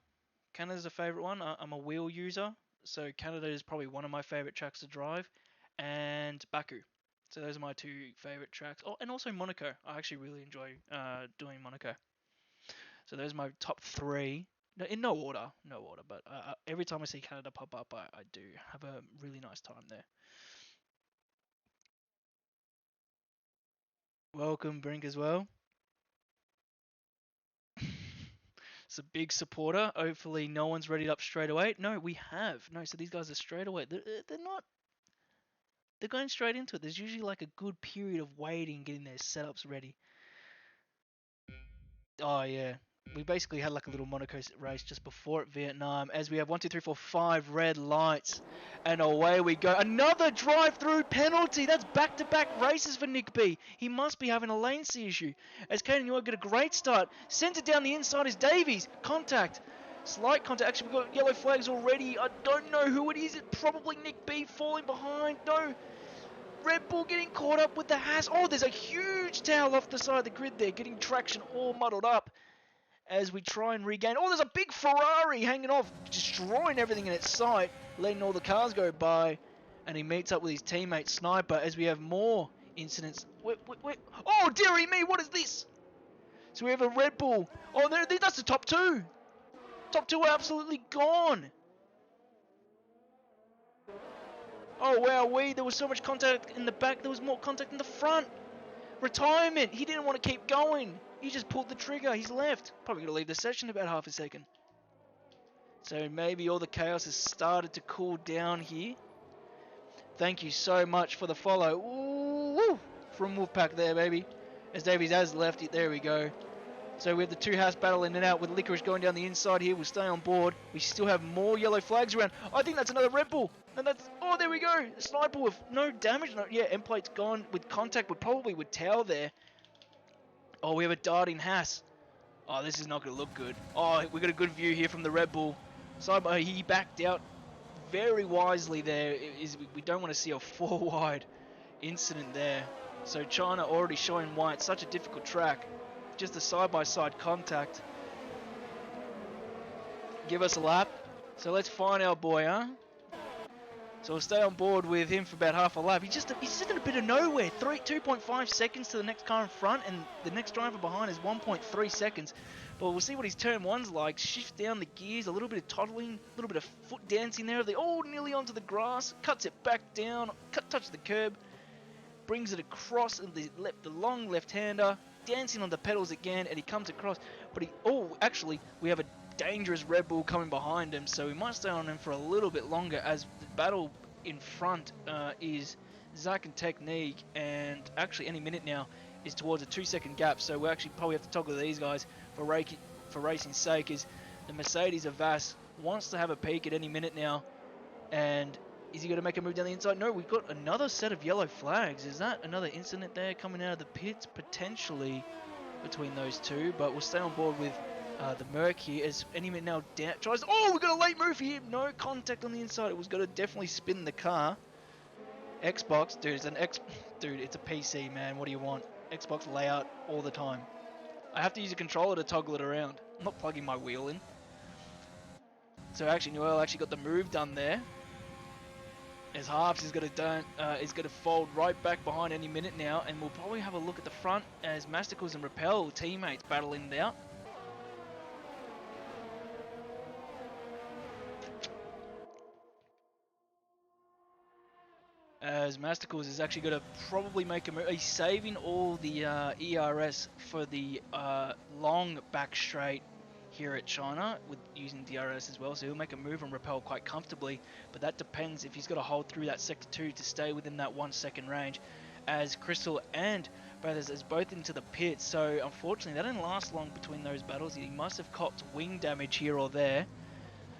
Canada's a favourite one. I'm a wheel user, so Canada is probably one of my favourite tracks to drive. And Baku. So those are my 2 favorite tracks. Oh, and also Monaco. I actually really enjoy doing Monaco. So those are my top 3. No, in no order, but every time I see Canada pop up, I do have a really nice time there. Welcome, Brink, as well. It's a big supporter. Hopefully no one's readied up straight away. No, we have. No, so these guys are straight away. They're not. They're going straight into it. There's usually like a good period of waiting, getting their setups ready. Oh yeah. We basically had like a little Monaco race just before it, Vietnam, as we have 1, 2, 3, 4, 5 red lights, and away we go. Another drive-through penalty. That's back-to-back races for Nick B. He must be having a latency issue. As Caden York get a great start, sent it down the inside is Davies. Contact, slight contact. Actually, we've got yellow flags already. I don't know who it is. It's probably Nick B falling behind. No. Red Bull getting caught up with the Haas. Oh, there's a huge tail off the side of the grid there, getting traction all muddled up as we try and regain. Oh, there's a big Ferrari hanging off, destroying everything in its sight, letting all the cars go by, and he meets up with his teammate Sniper as we have more incidents. Wait. Oh, dearie me, what is this? So we have a Red Bull. Oh, that's the top two. Top two are absolutely gone. Oh, wow, there was so much contact in the back, there was more contact in the front. Retirement. He didn't want to keep going. He just pulled the trigger. He's left. Probably going to leave the session in about half a second. So maybe all the chaos has started to cool down here. Thank you so much for the follow. Ooh, from Wolfpack there, baby. As Davies has left it. There we go. So we have the two Haas battling it out with Licorice going down the inside here. We'll stay on board. We still have more yellow flags around. I think that's another Red Bull. And that's... Oh, there we go. Sniper with no damage. No, yeah, end plate's gone with contact, but probably with tail there. Oh, we have a darting Haas. Oh, this is not going to look good. Oh, we got a good view here from the Red Bull. Sidebar, he backed out very wisely there. We don't want to see a 4-wide incident there. So China already showing why it's such a difficult track. Just a side-by-side contact. Give us a lap. So let's find our boy, huh? So we'll stay on board with him for about half a lap. He's just in a bit of nowhere. 2.5 seconds to the next car in front, and the next driver behind is 1.3 seconds. But we'll see what his turn one's like. Shift down the gears, a little bit of toddling, a little bit of foot dancing there. Oh, nearly onto the grass. Cuts it back down. Touches the curb. Brings it across, and the long left-hander. Dancing on the pedals again, and he comes across. But actually, we have a dangerous Red Bull coming behind him, so we might stay on him for a little bit longer, as the battle in front is Zach and Technique, and actually any minute now is towards a 2-second gap, so we actually probably have to toggle these guys for racing's sake, as the Mercedes of Vass wants to have a peak at any minute now. And is he going to make a move down the inside? No, we've got another set of yellow flags. Is that another incident there coming out of the pits? Potentially between those two, but we'll stay on board with the Merc here as any minute now tries. Oh, we got a late move here. No contact on the inside. It was going to definitely spin the car. Xbox, dude, it's a PC, man. What do you want? Xbox layout all the time. I have to use a controller to toggle it around. I'm not plugging my wheel in. So actually, Noel actually got the move done there. As Harps is going to fold right back behind any minute now, and we'll probably have a look at the front as Masticles and Repel teammates battling it out. As Masticles is actually going to probably make a move. He's saving all the ERS for the long back straight here at China with using DRS as well, so he'll make a move and Repel quite comfortably, but that depends if he's got to hold through that sector 2 to stay within that 1 second range, as Crystal and Brothers is both into the pit. So unfortunately that didn't last long between those battles. He must have copped wing damage here or there,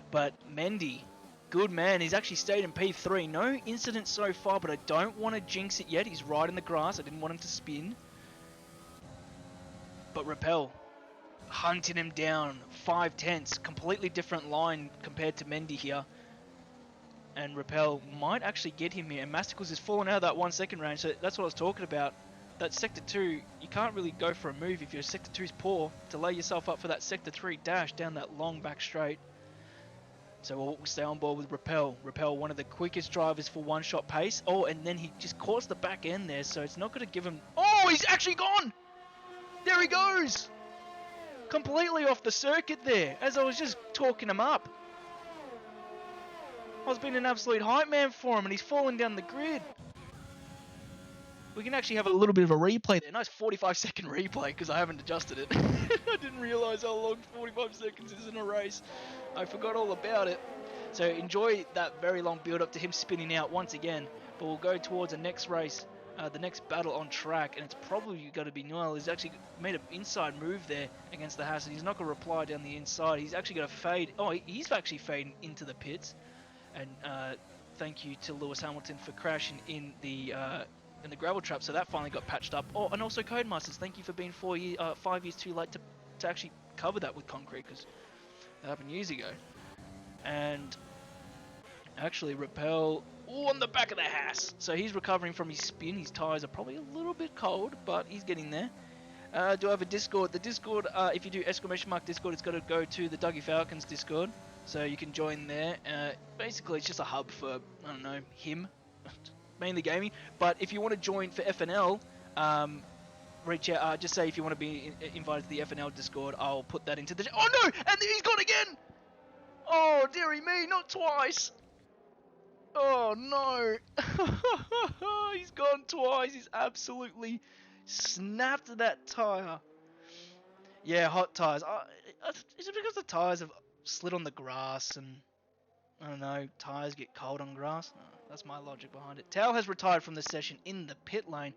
but Mendy, good man, he's actually stayed in P3. No incident so far, but I don't want to jinx it yet. He's right in the grass. I didn't want him to spin, but Repel hunting him down, 5/10, completely different line compared to Mendy here. And Repel might actually get him here. And Masticles is falling out of that 1 second range, so that's what I was talking about. That sector 2, you can't really go for a move if your sector 2's poor to lay yourself up for that sector 3 dash down that long back straight. So we'll stay on board with Repel. Repel, one of the quickest drivers for one-shot pace. Oh, and then he just caught the back end there, so it's not going to give him... Oh, he's actually gone! There he goes! Completely off the circuit there, as I was just talking him up. I was being an absolute hype man for him, and he's falling down the grid. We can actually have a little bit of a replay there. Nice 45-second replay because I haven't adjusted it. I didn't realize how long 45 seconds is in a race. I forgot all about it. So enjoy that very long build up to him spinning out once again. But we'll go towards the next race, the next battle on track, and it's probably going to be Noel. He's actually made an inside move there against the Hassan. He's not going to reply down the inside. He's actually going to fade. Oh, he's actually fading into the pits. And thank you to Lewis Hamilton for crashing in the gravel trap. So that finally got patched up. Oh, and also Codemasters, thank you for being 5 years too late to actually cover that with concrete, because that happened years ago. And actually Rappel on the back of the Haas. So he's recovering from his spin. His tyres are probably a little bit cold, but he's getting there. Do I have a Discord? The Discord, if you do ! Discord, it's got to go to the Dougie Falcons Discord. So you can join there. Basically, it's just a hub for, I don't know, him. Mainly gaming. But if you want to join for FNL, reach out. Just say if you want to be invited to the FNL Discord, I'll put that into the... Oh no! And he's gone again! Oh, dearie me, not twice! Oh no! He's gone twice. He's absolutely snapped that tyre. Yeah, hot tyres. Is it because the tyres have slid on the grass and, I don't know, tyres get cold on grass? That's my logic behind it. Tao has retired from the session in the pit lane.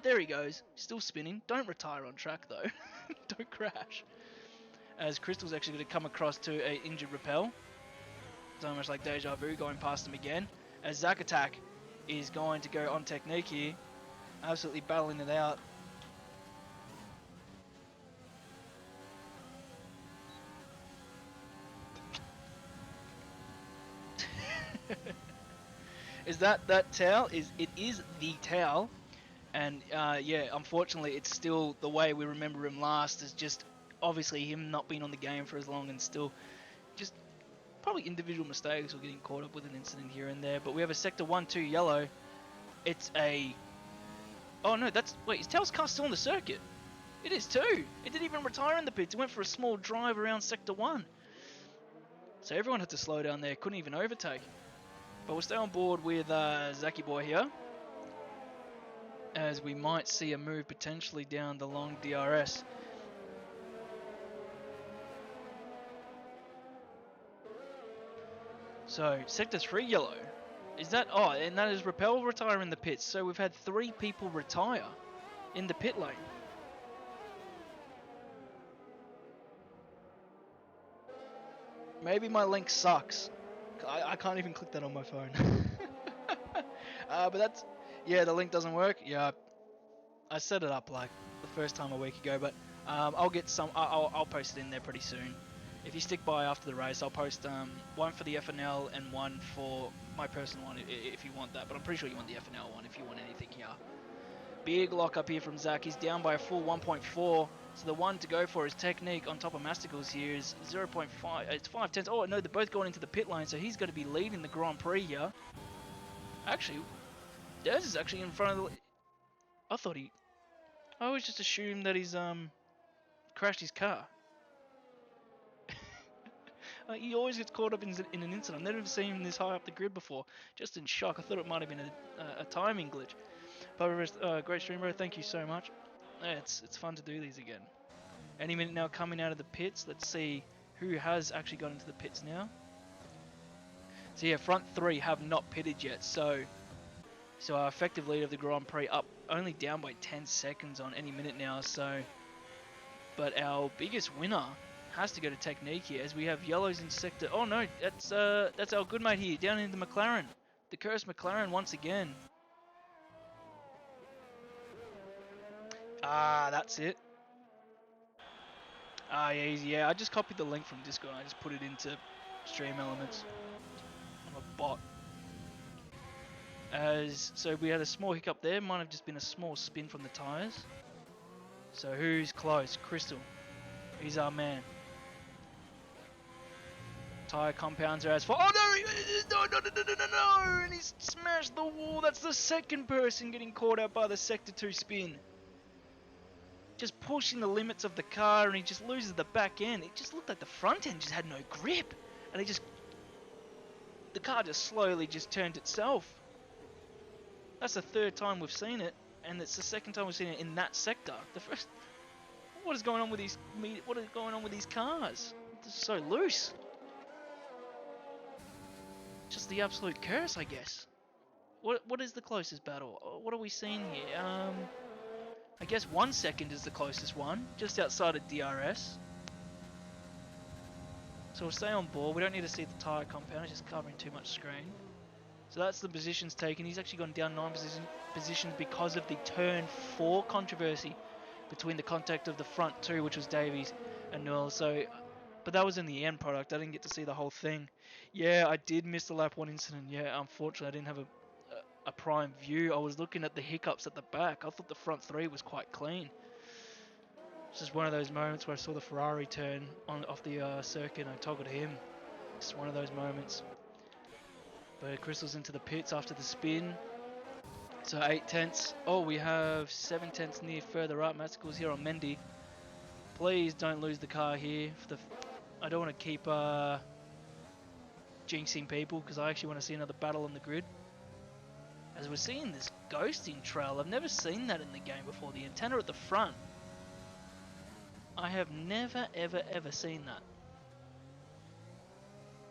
There he goes. Still spinning. Don't retire on track though. Don't crash. As Crystal's actually going to come across to a injured Rappel. So much like Deja Vu going past him again. As Zack Attack is going to go on technique here. Absolutely battling it out. Is that towel? It is the towel. And yeah, unfortunately it's still the way we remember him last, is just obviously him not being on the game for as long and still just probably individual mistakes or getting caught up with an incident here and there. But we have a sector 1-2 yellow. It's a... Oh no, that's... Wait, is Tails car still on the circuit? It is too. It didn't even retire in the pits. It went for a small drive around sector 1. So everyone had to slow down there. Couldn't even overtake. But we'll stay on board with Zaki Boy here, as we might see a move potentially down the long DRS. So, Sector 3 yellow. Is that... Oh, and that is Rappel retire in the pits. So we've had 3 people retire in the pit lane. Maybe my link sucks. I can't even click that on my phone. But that's... Yeah, the link doesn't work. Yeah, I set it up like the first time a week ago, but I'll get some... I'll post it in there pretty soon. If you stick by after the race, I'll post one for the FNL and one for my personal one if you want that. But I'm pretty sure you want the FNL one if you want anything here. Big lock up here from Zach. He's down by a full 1.4. So the one to go for his technique on top of Masticles here is 0.5. It's 5 tenths. Oh no, they're both going into the pit lane, so he's going to be leading the Grand Prix here. Actually, Des is actually in front of the... I always just assumed that he's crashed his car. He always gets caught up in an incident. I've never seen him this high up the grid before. Just in shock. I thought it might have been a timing glitch. But great stream, bro. Thank you so much. Yeah, it's fun to do these again. Any minute now coming out of the pits. Let's see who has actually got into the pits now. So yeah, front 3 have not pitted yet. So our effective lead of the Grand Prix up only down by 10 seconds on any minute now. So, but our biggest winner has to go to technique here, as we have yellows in sector... Oh no, that's our good mate here, down in the McLaren. The cursed McLaren once again. That's it. Yeah, I just copied the link from Discord and I just put it into Stream Elements. I'm a bot. So we had a small hiccup there, might have just been a small spin from the tyres. So who's close? Crystal. He's our man. Tyre compounds are as far... Oh no! And he's smashed the wall. That's the second person getting caught out by the Sector 2 spin. Just pushing the limits of the car, and he just loses the back end. It just looked like the front end just had no grip. And the car just slowly just turned itself. That's the third time we've seen it. and it's the second time we've seen it in that sector. The first, what is going on with these? What is going on with these cars? They're so loose. Just the absolute curse, I guess. What is the closest battle? What are we seeing here? I guess 1 second is the closest one, just outside of DRS. So we'll stay on board. We don't need to see the tyre compound, it's just covering too much screen. So that's the positions taken. He's actually gone down 9 positions because of the turn 4 controversy between the contact of the front two, which was Davies and Newell. So, but that was in the end product. I didn't get to see the whole thing. Yeah, I did miss the lap 1 incident. Yeah, unfortunately, I didn't have a prime view. I was looking at the hiccups at the back. I thought the front 3 was quite clean. It's just one of those moments where I saw the Ferrari turn off the circuit and I toggled him. Just one of those moments. But Crystal's into the pits after the spin. So 8 tenths. Oh, we have 7 tenths near further up. Matsical's here on Mendy. Please don't lose the car here. I don't want to keep jinxing people because I actually want to see another battle on the grid. As we're seeing this ghosting trail, I've never seen that in the game before. The antenna at the front. I have never ever seen that.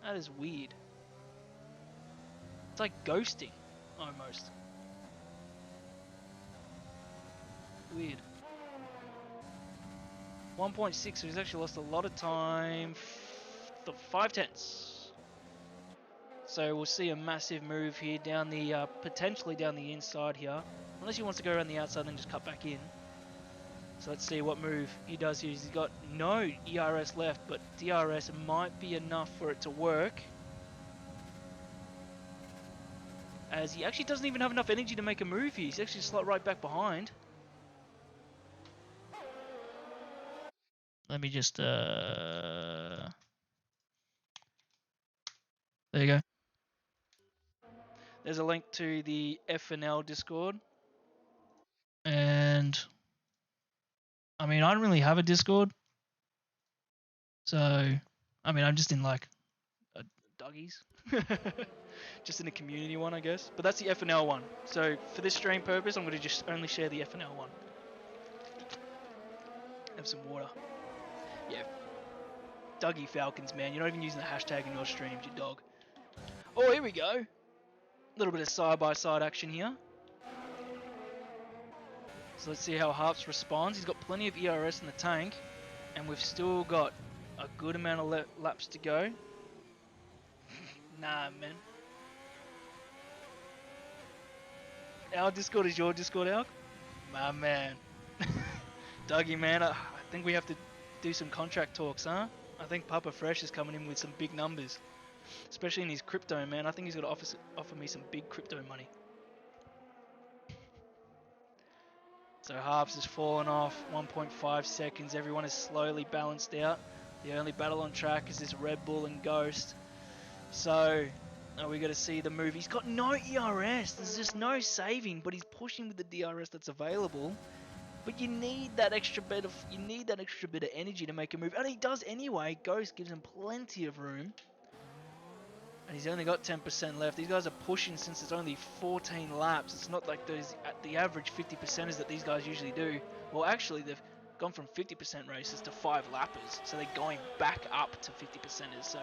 That is weird. It's like ghosting, almost. Weird. 1.6, so he's actually lost a lot of time. 5 tenths. So we'll see a massive move here down the, potentially down the inside here. Unless he wants to go around the outside and just cut back in. So let's see what move he does here. He's got no ERS left, but DRS might be enough for it to work. As he actually doesn't even have enough energy to make a move here. He's actually slot right back behind. Let me just there you go. There's a link to the FNL Discord. And I mean, I don't really have a Discord. So, I mean, I'm just in like Doggies. Just in a community one, I guess. But that's the FNL one. So for this stream purpose, I'm going to just only share the FNL one. Have some water. Yeah. Dougie Falcons, man. You're not even using the hashtag in your streams, you dog. Oh, here we go. A little bit of side-by-side action here. So let's see how Harps responds. He's got plenty of ERS in the tank. And we've still got a good amount of laps to go. Nah, man. Our Discord is your Discord, Alk? My man. Dougie, man, I think we have to do some contract talks, huh? I think Papa Fresh is coming in with some big numbers. Especially in his crypto, man. I think he's going to offer me some big crypto money. So Harps has fallen off 1.5 seconds. Everyone is slowly balanced out. The only battle on track is this Red Bull and Ghost. So, are we going to see the move? He's got no ERS. There's just no saving, but he's pushing with the DRS that's available. But you need that extra bit of energy to make a move, and he does anyway. Ghost gives him plenty of room. And he's only got 10% left. These guys are pushing since it's only 14 laps. It's not like those at the average 50%ers that these guys usually do. Well, actually, they've gone from 50% races to 5 lappers. So they're going back up to 50%ers. So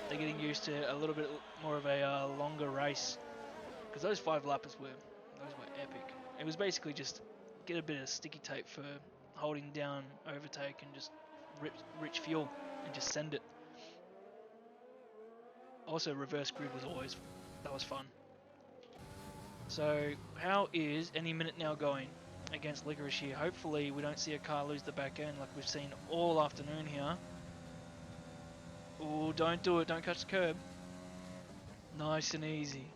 they're getting used to a little bit more of a longer race. Because those 5 lappers were epic. It was basically just get a bit of sticky tape for holding down overtake and just rich fuel and just send it. Also, reverse grid that was fun. So, how is any minute now going against Licorice here? Hopefully, we don't see a car lose the back end like we've seen all afternoon here. Oh, don't do it. Don't catch the curb. Nice and easy.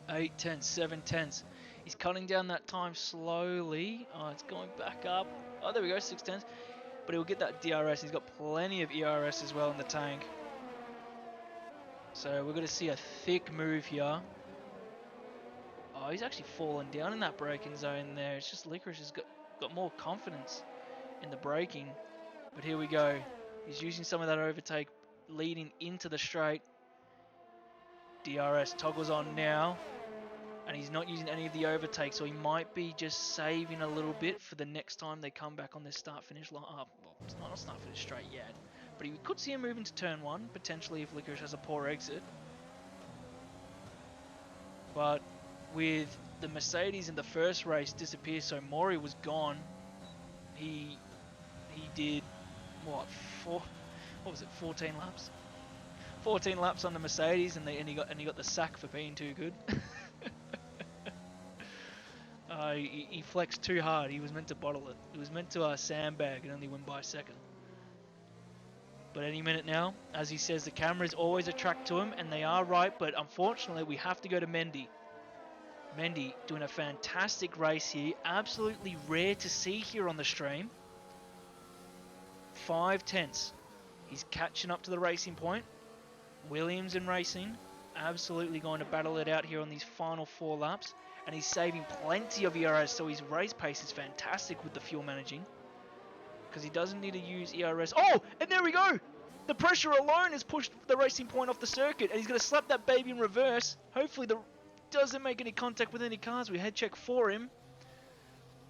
8 tenths, 7 tenths. He's cutting down that time slowly. Oh, it's going back up. Oh, there we go, 6 tenths. But he'll get that DRS. He's got plenty of ERS as well in the tank. So we're going to see a thick move here. Oh, he's actually fallen down in that braking zone there. It's just Licorice has got more confidence in the braking. But here we go. He's using some of that overtake leading into the straight. DRS toggles on now. and he's not using any of the overtakes, so he might be just saving a little bit for the next time they come back on their start-finish line. Oh, well, it's not start-finish straight yet, but he could see him moving to turn 1, potentially if Licorice has a poor exit. But with the Mercedes in the first race disappear, so Maury was gone. He did what 14 laps? 14 laps on the Mercedes, and he got the sack for being too good. He flexed too hard. He was meant to bottle it. He was meant to sandbag and only win by a second. But any minute now, as he says, the cameras always attract to him, and they are right. But unfortunately, we have to go to Mendy. Mendy doing a fantastic race here. Absolutely rare to see here on the stream. 5/10. He's catching up to the racing point. Williams in racing. Absolutely going to battle it out here on these final 4 laps. And he's saving plenty of ERS, so his race pace is fantastic with the fuel managing. Because he doesn't need to use ERS. Oh, and there we go! The pressure alone has pushed the racing point off the circuit, and he's going to slap that baby in reverse. Hopefully the doesn't make any contact with any cars. We head check for him.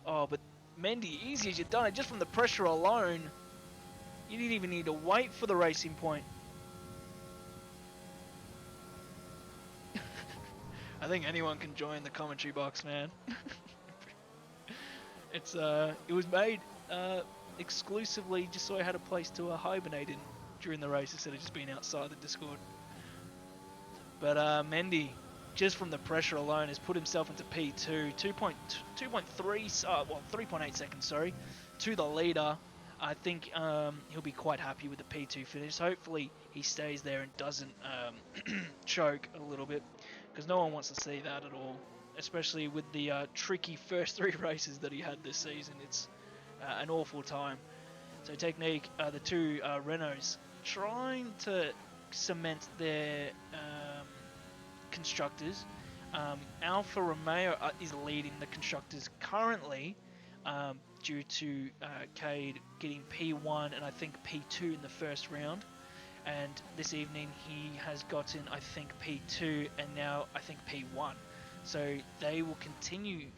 Oh, but Mendy, easy as you've done it, just from the pressure alone. You didn't even need to wait for the racing point. I think anyone can join the commentary box, man. It was made exclusively just so I had a place to hibernate in during the race instead of just being outside the Discord. But Mendy, just from the pressure alone, has put himself into P2, 3.8 seconds, sorry, to the leader. I think he'll be quite happy with the P2 finish. Hopefully he stays there and doesn't choke a little bit, because no one wants to see that at all, especially with the tricky first 3 races that he had this season. It's an awful time. So Technique, the 2 Renaults, trying to cement their constructors. Alfa Romeo is leading the constructors currently, due to Cade getting P1 and I think P2 in the first round. And this evening he has gotten, I think, P2 and now I think P1. So they will continue,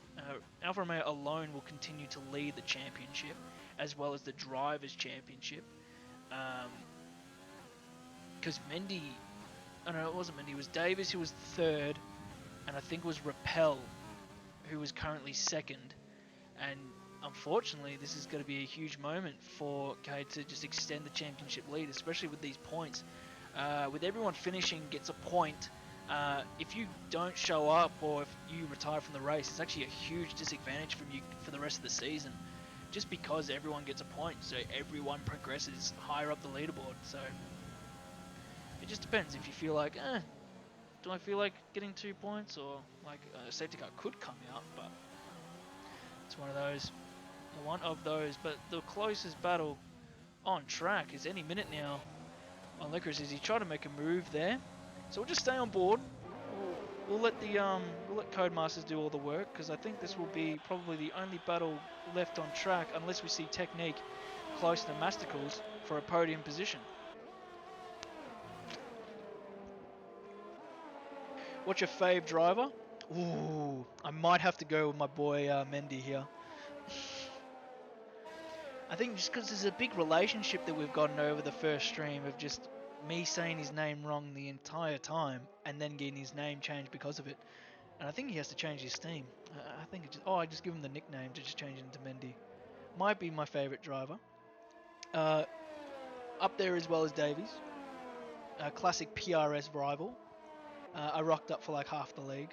Alfa Romeo alone will continue to lead the championship as well as the Drivers' Championship. Because Mendy, oh no, it wasn't Mendy, it was Davis who was 3rd, and I think it was Rappel who was currently 2nd. And unfortunately, this is going to be a huge moment for Cade to just extend the championship lead, especially with these points. With everyone finishing gets a point. If you don't show up or if you retire from the race, it's actually a huge disadvantage from you for the rest of the season, just because everyone gets a point, so everyone progresses higher up the leaderboard. So it just depends if you feel like, do I feel like getting 2 points, or like a safety car could come out, but it's one of those. But the closest battle on track is any minute now on Licorice. Is he trying to make a move there? So we'll just stay on board. We'll let Codemasters do all the work, because I think this will be probably the only battle left on track, unless we see Technique close to Masticles for a podium position. What's your fave driver? Ooh, I might have to go with my boy Mendy here. I think just because there's a big relationship that we've gotten over the first stream of just me saying his name wrong the entire time and then getting his name changed because of it. And I think he has to change his team. I think I just give him the nickname to just change it into Mendy. Might be my favourite driver. Up there as well as Davies. Classic PRS rival. I rocked up for like half the league.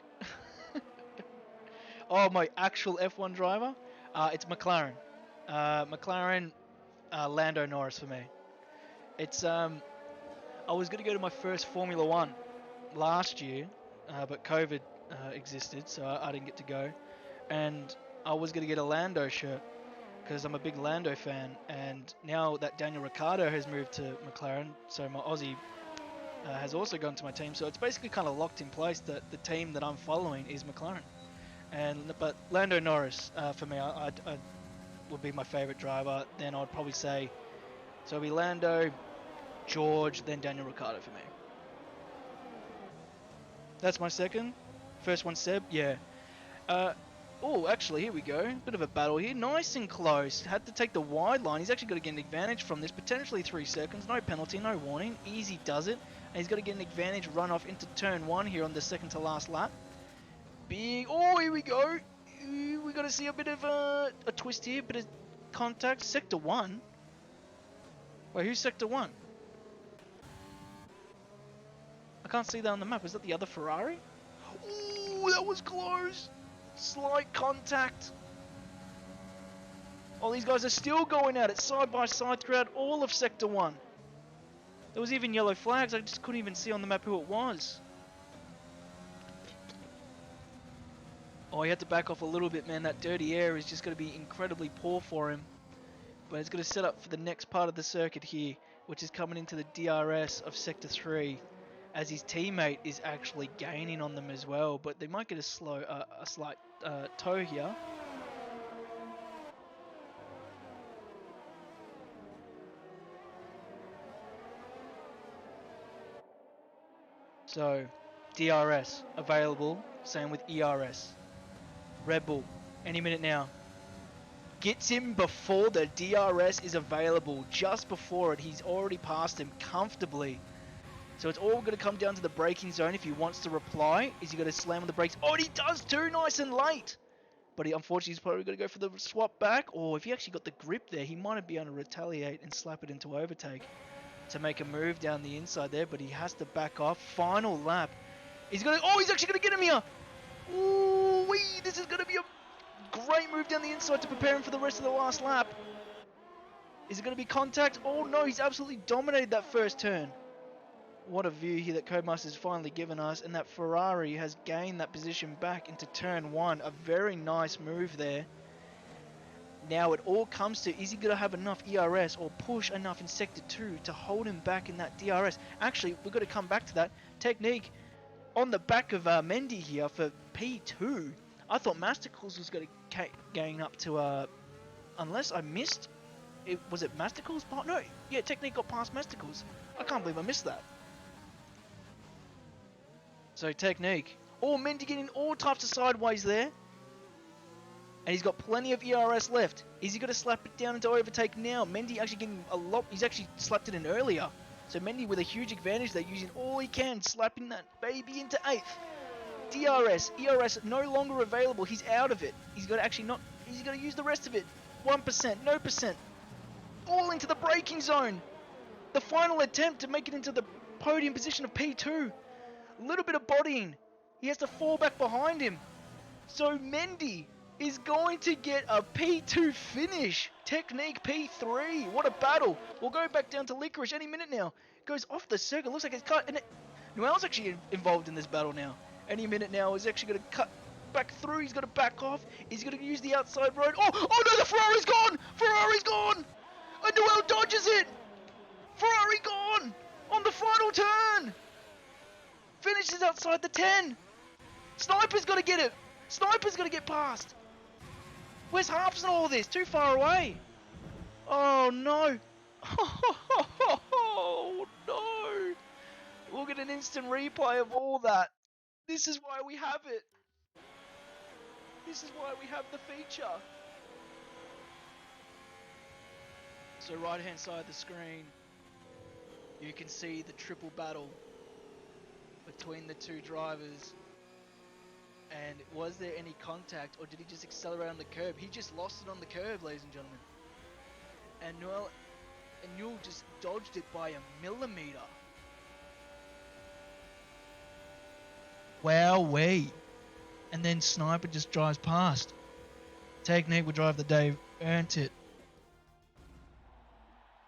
Oh, my actual F1 driver? It's McLaren. McLaren, Lando Norris for me. It's I was going to go to my first Formula 1 last year, but COVID existed, so I didn't get to go. And I was going to get a Lando shirt, because I'm a big Lando fan. And now that Daniel Ricciardo has moved to McLaren, so my Aussie has also gone to my team. So it's basically kind of locked in place that the team that I'm following is McLaren. But Lando Norris, for me, I would be my favourite driver. Then I'd probably say, so it'll be Lando, George, then Daniel Ricciardo for me. That's my second. First one, Seb. Yeah. Oh, actually, here we go. Bit of a battle here. Nice and close. Had to take the wide line. He's actually got to get an advantage from this. Potentially 3 seconds. No penalty, no warning. Easy does it. And he's got to get an advantage run off into turn 1 here on the second to last lap. Big. Oh, here we go. We got to see a bit of a twist here. Bit of contact. Sector 1. Wait, who's Sector 1? I can't see that on the map. Is that the other Ferrari? Ooh, that was close. Slight contact. Oh, these guys are still going at it side by side throughout all of Sector 1. There was even yellow flags. I just couldn't even see on the map who it was. Oh, he had to back off a little bit, man. That dirty air is just going to be incredibly poor for him. But it's going to set up for the next part of the circuit here, which is coming into the DRS of Sector 3, as his teammate is actually gaining on them as well. But they might get a slight tow here. So, DRS available, same with ERS. Red Bull, any minute now. Gets him before the DRS is available. Just before it, he's already passed him comfortably. So it's all going to come down to the braking zone if he wants to reply. Is he going to slam on the brakes? Oh, and he does too, nice and late. But unfortunately, he's probably going to go for the swap back. Or if he actually got the grip there, he might be able to retaliate and slap it into overtake to make a move down the inside there. But he has to back off. Final lap. He's going to... Oh, he's actually going to get him here. Ooh, wee, this is going to be a great move down the inside to prepare him for the rest of the last lap. Is it going to be contact? Oh no, he's absolutely dominated that first turn. What a view here that Codemaster's finally given us, and that Ferrari has gained that position back into turn 1. A very nice move there. Now it all comes to, is he going to have enough ERS or push enough in Sector 2 to hold him back in that DRS? Actually, we've got to come back to that. Technique on the back of Mendy here for P2. I thought Masticles was going to gain up to, unless I missed, was it Masticles? No, yeah, Technique got past Masticles. I can't believe I missed that. So Technique. Oh, Mendy getting all types of sideways there. And he's got plenty of ERS left. Is he going to slap it down into overtake now? Mendy actually getting a lot. He's actually slapped it in earlier. So Mendy with a huge advantage there, using all he can, slapping that baby into 8th. DRS, ERS no longer available. He's out of it. He's got to actually not. He's going to use the rest of it. 1%, no percent. All into the braking zone. The final attempt to make it into the podium position of P2. A little bit of bodying. He has to fall back behind him. So Mendy is going to get a P2 finish. Technique P3. What a battle. We'll go back down to Licorice any minute now. Goes off the circle. Looks like it's cut. And Noel's actually involved in this battle now. Any minute now is actually going to cut back through. He's got to back off. He's going to use the outside road. Oh no, the Ferrari's gone. Ferrari's gone. And Noel dodges it. Ferrari gone on the final turn. Finishes outside the 10. Sniper's got to get it. Sniper's got to get past. Where's Harps and all this? Too far away. Oh no. Oh no. We'll get an instant replay of all that. This is why we have it. This is why we have the feature. So right hand side of the screen, you can see the triple battle between the two drivers. And was there any contact, or did he just accelerate on the curb? He just lost it on the curb, ladies and gentlemen. And Newell just dodged it by a millimeter. Wowee. And then Sniper just drives past. Technique will drive the day. Earned it.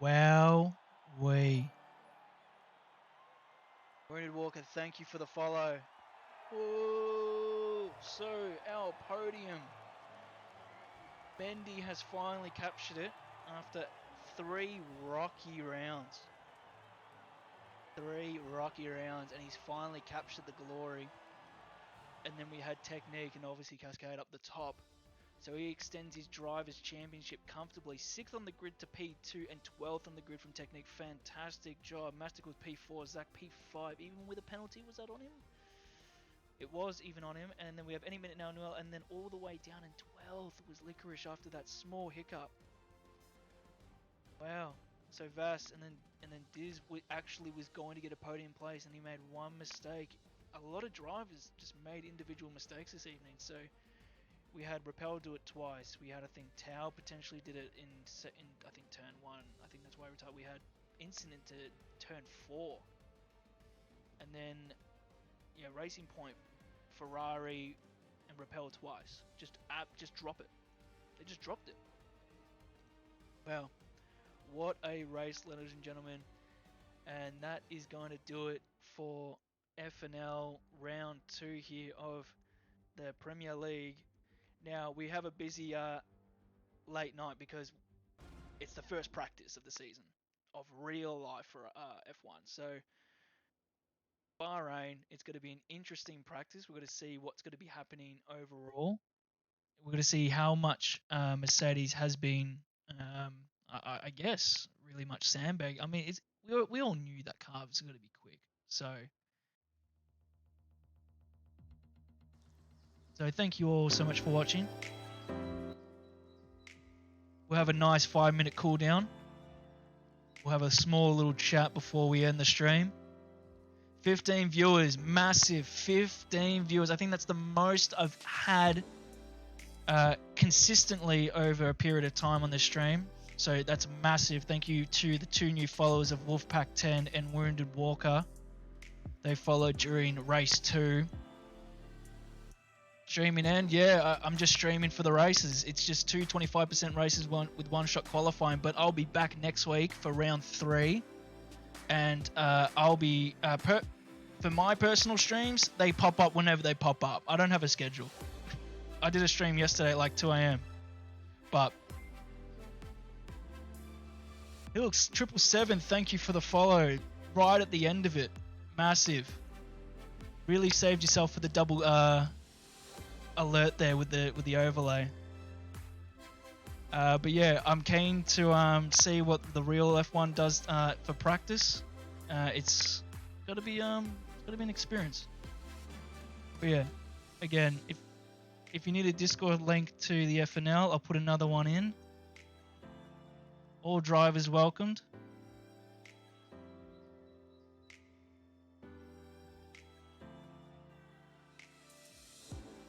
Wowee. Wounded Walker, thank you for the follow. Whoa. So, our podium. Mendy has finally captured it after 3 rocky rounds. 3 rocky rounds, and he's finally captured the glory. And then we had Technique and obviously Cascade up the top. So he extends his Drivers' Championship comfortably. 6th on the grid to P2 and 12th on the grid from Technique. Fantastic job. Mastic was P4, Zach P5. Even with a penalty, was that on him? It was even on him, and then we have Any Minute Now Noel, and then all the way down in 12th was Licorice after that small hiccup. Wow. So Vass and then Diz actually was going to get a podium place, and he made one mistake. A lot of drivers just made individual mistakes this evening. So we had Rappel do it twice. We had, I think, Tao potentially did it in I think turn 1. I think that's why we had Incident to turn 4, and then Racing Point, Ferrari, and Rappel twice. Just drop it. They just dropped it. Wow. What a race, ladies and gentlemen. And that is going to do it for FNL round 2 here of the Premier League. Now, we have a busy late night because it's the first practice of the season of real life for F1. So, Bahrain, it's going to be an interesting practice. We're going to see what's going to be happening overall. We're going to see how much Mercedes has been, I guess, really much sandbag. I mean, we all knew that car was going to be quick. So thank you all so much for watching. We'll have a nice 5-minute cool down. We'll have a small little chat before we end the stream. 15 viewers, massive 15 viewers. I think that's the most I've had consistently over a period of time on this stream. So that's massive. Thank you to the 2 new followers of Wolfpack 10 and Wounded Walker. They followed during race 2. Streaming end, I'm just streaming for the races. It's just 2 25% races with one-shot qualifying, but I'll be back next week for round 3. And I'll be, for my personal streams, they pop up whenever they pop up. I don't have a schedule. I did a stream yesterday at like 2 a.m. But it looks 777. Thank you for the follow. Right at the end of it, massive. Really saved yourself for the double alert there with the overlay. But yeah, I'm keen to see what the real F1 does for practice. It's gotta be an experience. But yeah, again, if you need a Discord link to the FNL, I'll put another one in. All drivers welcomed.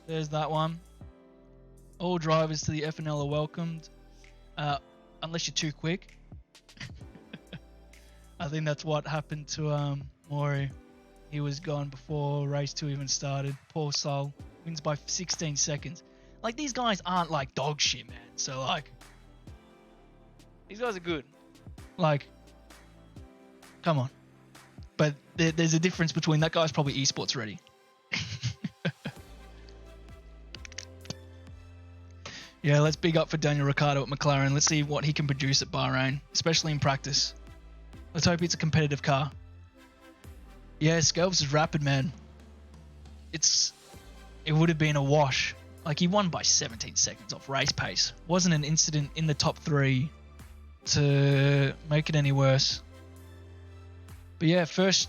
There's that one. All drivers to the FNL are welcomed. Unless you're too quick. I think that's what happened to Maury. He was gone before race 2 even started. Poor soul. Wins by 16 seconds. Like, these guys aren't like dog shit, man. So, like, these guys are good. Like, come on. But there's a difference between that guy's probably esports ready. Yeah, let's big up for Daniel Ricciardo at McLaren. Let's see what he can produce at Bahrain, especially in practice. Let's hope it's a competitive car. Yeah, Skelves is rapid, man. It would have been a wash. Like, he won by 17 seconds off race pace. Wasn't an incident in the top 3 to make it any worse. But yeah, first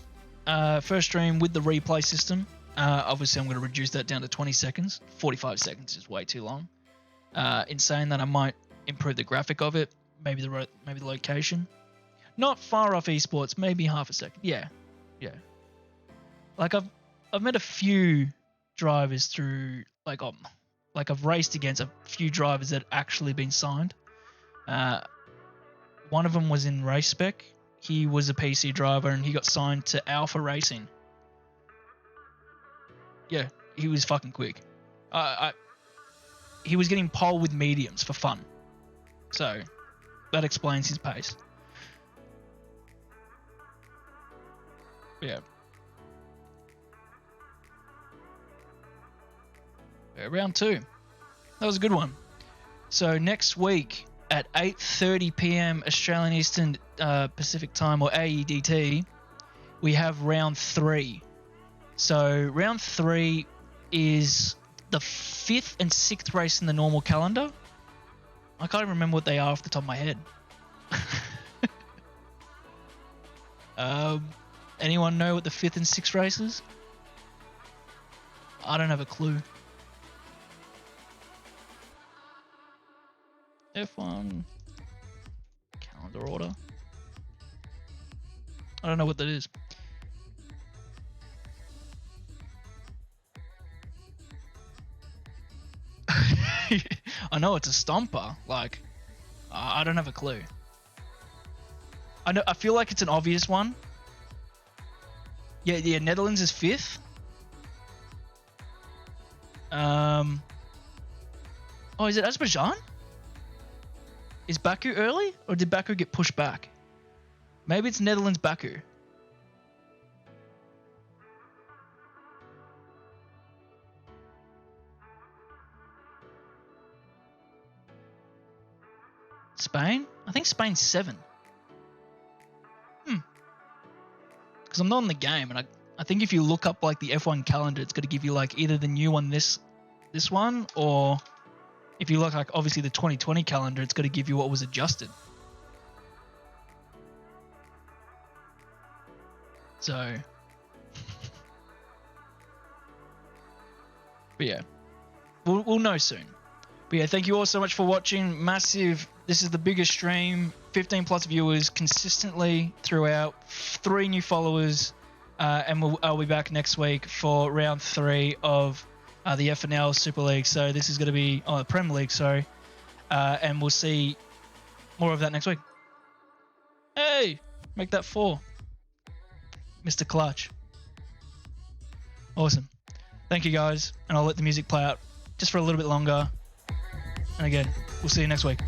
stream with the replay system. Obviously, I'm going to reduce that down to 20 seconds. 45 seconds is way too long. In saying that, I might improve the graphic of it, maybe the location. Not far off esports, maybe half a second. Yeah. Like, I've met a few drivers through, like I've raced against a few drivers that actually been signed. One of them was in race spec. He was a PC driver and he got signed to Alpha Racing. Yeah, he was fucking quick. He was getting pole with mediums for fun. So, that explains his pace. Yeah. Round 2. That was a good one. So, next week at 8:30 p.m. Australian Eastern Pacific Time, or AEDT, we have round 3. So, round 3 is the 5th and 6th race in the normal calendar. I can't remember what they are off the top of my head. Anyone know what the 5th and 6th race is? I don't have a clue. F1 calendar order. I don't know what that is. I know it's a stomper. Like, I don't have a clue. I feel like it's an obvious one. Yeah. Netherlands is 5th. Oh, is it Azerbaijan? Is Baku early, or did Baku get pushed back? Maybe it's Netherlands Baku. Spain? I think Spain's 7. Because I'm not in the game, and I think if you look up like the F1 calendar, it's going to give you like either the new one, this one, or if you look like obviously the 2020 calendar, it's going to give you what was adjusted. So, but yeah, we'll know soon. But yeah, thank you all so much for watching. Massive. This is the biggest stream. 15 plus viewers consistently throughout. 3 new followers. And I'll be back next week for round 3 of the FNL Super League. So this is going to be the Premier League. Sorry. And we'll see more of that next week. Hey, make that 4. Mr. Clutch. Awesome. Thank you guys. And I'll let the music play out just for a little bit longer. And again, we'll see you next week.